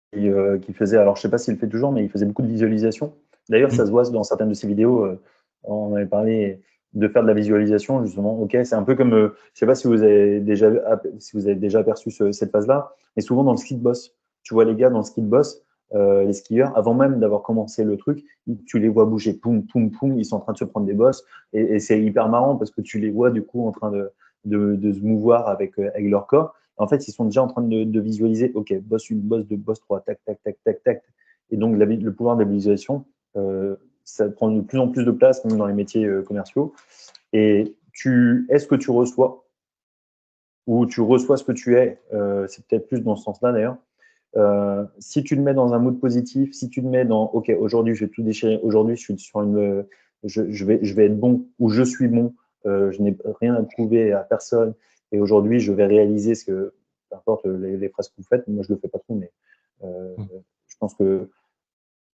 faisait, alors je sais pas s'il le fait toujours, mais il faisait beaucoup de visualisation. D'ailleurs, ça se voit dans certaines de ses vidéos. On avait parlé de faire de la visualisation, justement. Ok, c'est un peu comme, je sais pas si vous avez déjà aperçu cette phase-là, mais souvent dans le ski de boss, tu vois les gars dans le ski de boss, les skieurs, avant même d'avoir commencé le truc, tu les vois bouger, poum, poum, poum, ils sont en train de se prendre des bosses, et c'est hyper marrant parce que tu les vois du coup en train de se mouvoir avec leur corps. En fait, ils sont déjà en train de visualiser, OK, boss 1, boss 2, boss 3, tac, tac, tac, tac, tac. Et donc, le pouvoir de la visualisation, ça prend de plus en plus de place, même dans les métiers commerciaux. Et est-ce que tu reçois, ou tu reçois ce que tu es, c'est peut-être plus dans ce sens-là d'ailleurs, si tu te mets dans un mood positif, si tu te mets dans, OK, aujourd'hui, je vais tout déchirer, aujourd'hui, je suis sur je vais être bon, ou je suis bon, je n'ai rien à prouver à personne, et aujourd'hui, je vais réaliser ce que, peu importe les phrases que vous faites, moi, je le fais pas trop, mais je pense que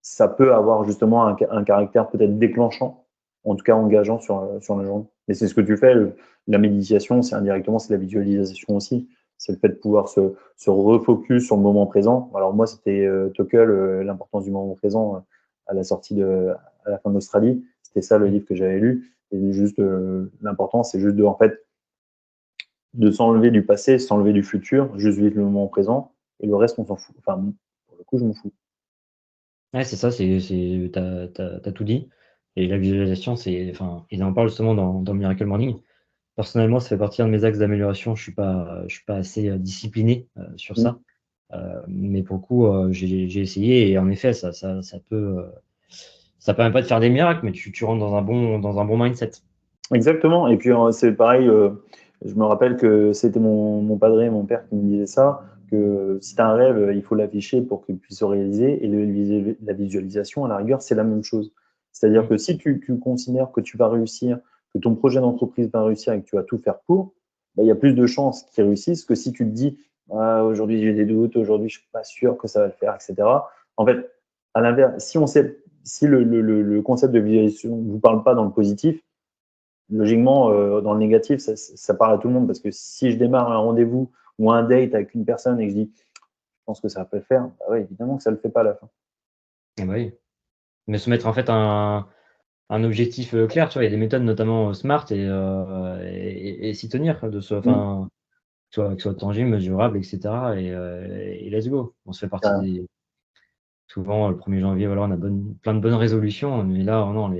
ça peut avoir justement un caractère peut-être déclenchant, en tout cas engageant sur la journée. Mais c'est ce que tu fais, la méditation, c'est indirectement, c'est la visualisation aussi. C'est le fait de pouvoir se refocus sur le moment présent. Alors moi, c'était Tuckle, l'importance du moment présent à à la fin d'Australie. C'était ça le livre que j'avais lu. Et juste l'important, c'est juste en fait, de s'enlever du passé, s'enlever du futur, juste vivre le moment présent. Et le reste, on s'en fout. Enfin, pour le coup, je m'en fous. Ouais, c'est ça, t'as tout dit. Et la visualisation, enfin, il en parle justement dans Miracle Morning. Personnellement, ça fait partie de mes axes d'amélioration. Je suis pas assez discipliné sur Mm. ça. Mais pour le coup, j'ai essayé, et en effet, ça permet pas de faire des miracles, mais tu rentres dans un bon mindset. Exactement. Et puis, c'est pareil, je me rappelle que c'était mon padré, mon père qui me disait ça, que si tu as un rêve, il faut l'afficher pour qu'il puisse se réaliser. Et la visualisation, à la rigueur, c'est la même chose. C'est-à-dire Mm. que si tu considères que tu vas réussir, que ton projet d'entreprise va réussir et que tu vas tout faire pour, bah, il y a plus de chances qu'ils réussissent que si tu te dis, ah, aujourd'hui j'ai des doutes, aujourd'hui je suis pas sûr que ça va le faire, etc. En fait, à l'inverse, si le concept de visualisation ne vous parle pas dans le positif, logiquement, dans le négatif, ça parle à tout le monde parce que si je démarre un rendez-vous ou un date avec une personne et que je dis, je pense que ça va pas le faire, bah ouais, évidemment que ça le fait pas à la fin. Ah bah oui. Mais se mettre en fait un objectif clair, tu vois, il y a des méthodes notamment SMART, et s'y tenir, Mm. enfin, que ce soit tangible, mesurable, etc. Et let's go. On se fait partie Carrément. des. Souvent, le 1er janvier, voilà, on a plein de bonnes résolutions, mais là, non,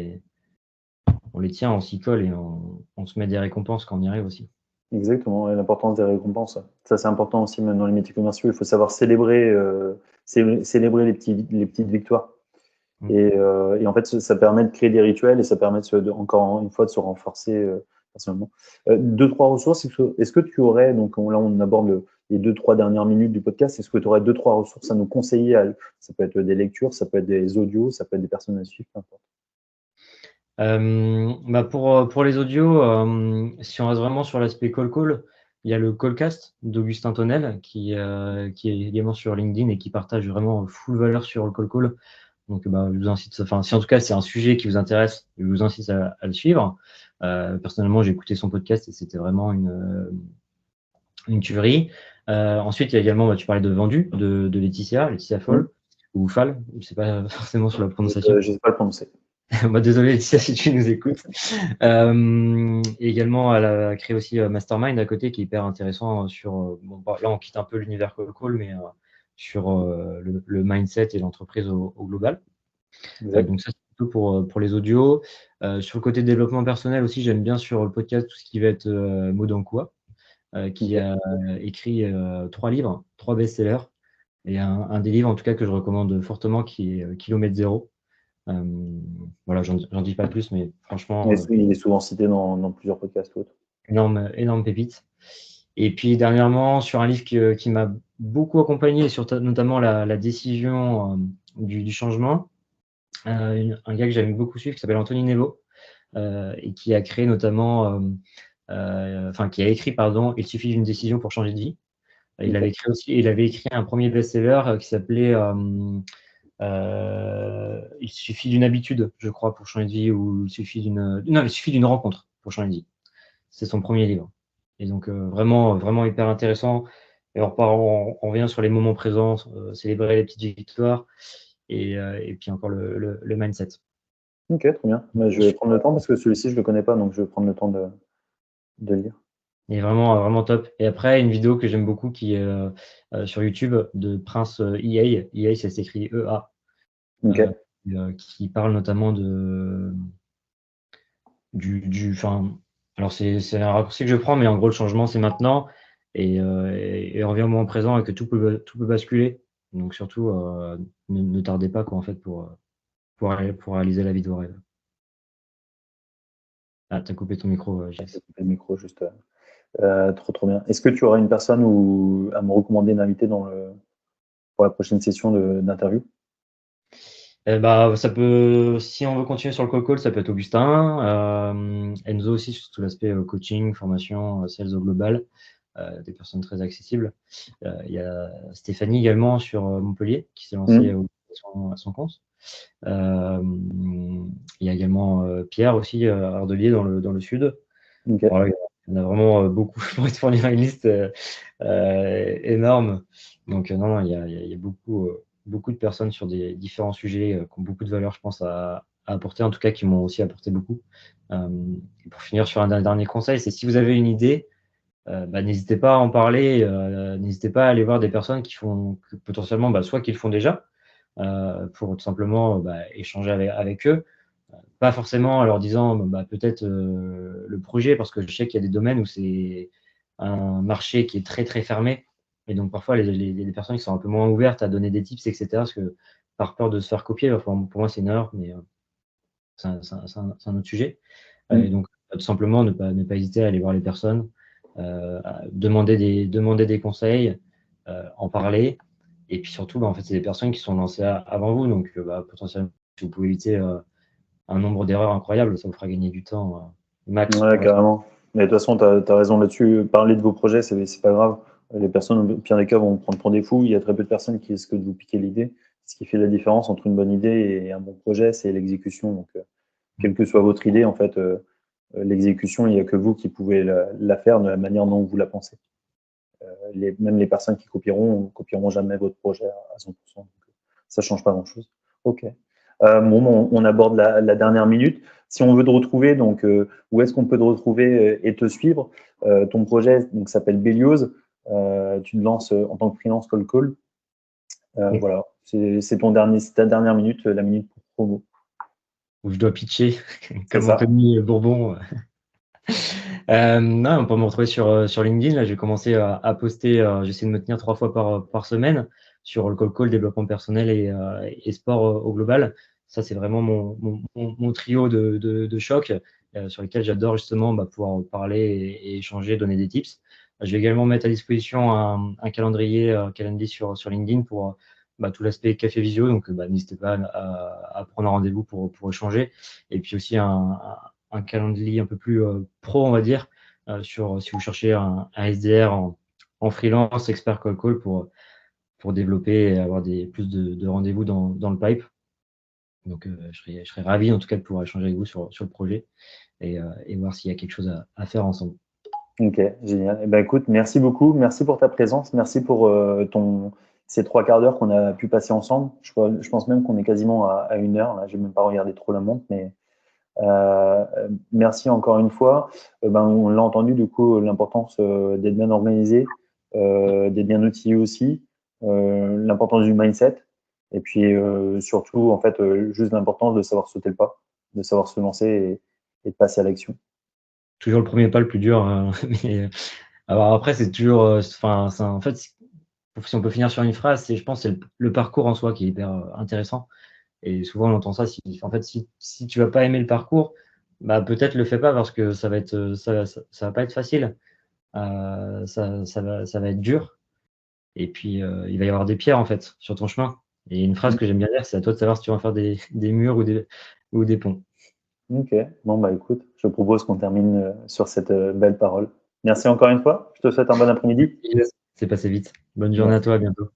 on les tient, on s'y colle, et on se met des récompenses quand on y arrive aussi. Exactement, et l'importance des récompenses. Ça, c'est important aussi, même dans les métiers commerciaux. Il faut savoir célébrer, célébrer les petites victoires. Mm. Et en fait, ça permet de créer des rituels, et ça permet encore une fois de se renforcer personnellement. Deux, trois ressources. Est-ce que tu aurais, donc là on aborde les deux, trois dernières minutes du podcast, est-ce que tu aurais deux, trois ressources à nous conseiller? Ça peut être des lectures, ça peut être des audios, ça peut être des personnes à suivre, peu importe. Bah pour les audios, si on reste vraiment sur l'aspect call, il y a le Callcast d'Augustin Tonnel qui est également sur LinkedIn et qui partage vraiment full valeur sur le call. Donc, bah, je vous incite, enfin, si en tout cas c'est un sujet qui vous intéresse, je vous incite à le suivre. Personnellement, j'ai écouté son podcast et c'était vraiment une tuerie. Ensuite, il y a également, bah, tu parlais de Vendu, de Laetitia Hmm. Foll, ou Fall, je sais pas forcément sur la prononciation. Je ne sais pas le prononcer. Bah, désolé Laetitia si tu nous écoutes. Et également, elle a créé aussi Mastermind à côté qui est hyper intéressant sur, bon, bah, là on quitte un peu l'univers call, mais sur le mindset et l'entreprise au global. Exact. Donc ça, c'est plutôt pour les audios. Sur le côté développement personnel aussi, j'aime bien sur le podcast tout ce qui va être Maud Ankoua, qui Ok. a écrit 3 livres, 3 best-sellers et un des livres en tout cas que je recommande fortement qui est Kilomètre zéro. Voilà, j'en dis pas plus, mais franchement, Il est souvent cité dans plusieurs podcasts ou autres. énorme pépite. Et puis dernièrement, sur un livre qui m'a beaucoup accompagné, sur notamment la décision du changement, un gars que j'aime beaucoup suivre qui s'appelle Anthony Nevo, et qui a créé notamment, enfin qui a écrit, pardon, Il suffit d'une décision pour changer de vie. Ok. Il avait écrit un premier best-seller qui s'appelait Il suffit d'une habitude, je crois, pour changer de vie, ou il suffit d'une rencontre pour changer de vie. C'est son premier livre. Et donc, vraiment hyper intéressant. Et on revient sur les moments présents, célébrer les petites victoires, et puis encore le mindset. Ok, très bien. Bah, je vais prendre le temps parce que celui-ci, je le connais pas, donc je vais prendre le temps de le lire. Il est vraiment top. Et après, une vidéo que j'aime beaucoup qui est sur YouTube de Prince EA. EA, ça s'écrit EA. Ok. Qui parle notamment enfin, alors c'est un raccourci que je prends, mais en gros, le changement, c'est maintenant. Et on revient au moment présent et que tout peut basculer. Donc surtout, ne tardez pas, quoi, en fait, pour réaliser la vie de vos rêves. Ah, t'as coupé ton micro, J'ai Jess. coupé le micro juste. Trop bien. Est-ce que tu aurais une personne à me recommander d'inviter pour la prochaine session d'interview? Bah, si on veut continuer sur le cold call, ça peut être Augustin, Enzo aussi sur tout l'aspect coaching, formation, sales au global, des personnes très accessibles. Il y a Stéphanie également sur Montpellier qui s'est lancée Hmm. à son compte. Il y a également Pierre aussi Ardelier dans le sud. Ok. Voilà, il y en a vraiment beaucoup. Je pourrais te fournir une liste énorme. Donc non, il y a beaucoup de personnes sur des différents sujets qui ont beaucoup de valeur, je pense, à apporter, en tout cas qui m'ont aussi apporté beaucoup. Et pour finir sur un dernier conseil, c'est si vous avez une idée, bah, n'hésitez pas à en parler, n'hésitez pas à aller voir des personnes que potentiellement, bah, soit qui le font déjà, pour tout simplement échanger avec eux. Pas forcément en leur disant bah, peut-être le projet, parce que je sais qu'il y a des domaines où c'est un marché qui est très fermé. Et donc parfois, les personnes qui sont un peu moins ouvertes à donner des tips, etc., parce que par peur de se faire copier, enfin, pour moi, c'est une erreur, mais c'est un autre sujet. Et Hmm. donc, tout simplement, ne pas hésiter à aller voir les personnes, à demander des conseils, en parler. Et puis surtout, bah, en fait, c'est des personnes qui sont lancées avant vous. Donc, bah, potentiellement, si vous pouvez éviter un nombre d'erreurs incroyable, ça vous fera gagner du temps max Ouais, pour la suite. carrément. Mais de toute façon, tu as raison là-dessus. Parler de vos projets, c'est pas grave. Les personnes, au pire des cas, vont vous prendre pour des fous. Il y a très peu de personnes qui risquent de vous piquer l'idée. Ce qui fait la différence entre une bonne idée et un bon projet, c'est l'exécution. Donc, quelle que soit votre idée, en fait, l'exécution, il n'y a que vous qui pouvez la faire de la manière dont vous la pensez. Même les personnes qui copieront jamais votre projet à 100%. Donc, ça ne change pas grand-chose. Ok. Bon, on aborde la dernière minute. Si on veut te retrouver, donc, où est-ce qu'on peut te retrouver et te suivre? Ton projet s'appelle Béliose. Tu te lances en tant que freelance call call. Oui. Voilà, c'est ta dernière minute, la minute pour promo. Où je dois pitcher, C'est comme ça. Anthony Bourbon. Non, on peut me retrouver sur LinkedIn. Là, j'ai commencé à poster, j'essaie de me tenir 3 fois par semaine sur le call, développement personnel et sport au global. Ça, c'est vraiment mon trio de choc sur lequel j'adore justement pouvoir parler et échanger, donner des tips. Je vais également mettre à disposition un calendrier sur LinkedIn pour tout l'aspect café visio. Donc, n'hésitez pas à prendre un rendez-vous pour échanger. Et puis aussi un calendrier un peu plus pro, on va dire, si vous cherchez un SDR en freelance, expert call pour développer et avoir plus de rendez-vous dans le pipe. Donc, je serais ravi en tout cas de pouvoir échanger avec vous sur le projet et voir s'il y a quelque chose à faire ensemble. Ok, génial. Eh ben, écoute, merci beaucoup. Merci pour ta présence. Merci pour ces 3 quarts d'heure qu'on a pu passer ensemble. Je pense même qu'on est quasiment à 1 heure. Là, j'ai même pas regardé trop la montre, mais merci encore une fois. On l'a entendu, du coup, l'importance d'être bien organisé, d'être bien outillé aussi, l'importance du mindset, et puis surtout, en fait, juste l'importance de savoir sauter le pas, de savoir se lancer et de passer à l'action. Toujours le premier pas le plus dur, mais alors après c'est toujours, enfin, c'est en fait, si on peut finir sur une phrase, c'est je pense c'est le parcours en soi qui est hyper, intéressant et souvent on entend ça en fait, si tu vas pas aimer le parcours, bah, peut-être le fais pas parce que ça va être, ça va pas être facile. Ça va être dur et puis, il va y avoir des pierres, en fait, sur ton chemin et une phrase Mm. que j'aime bien dire, c'est à toi de savoir si tu vas en faire des murs ou des ponts. Ok, bon bah écoute, je propose qu'on termine sur cette belle parole. Merci encore une fois, je te souhaite un bon après-midi. Yes. C'est passé vite. Bonne journée à Merci. toi, à bientôt.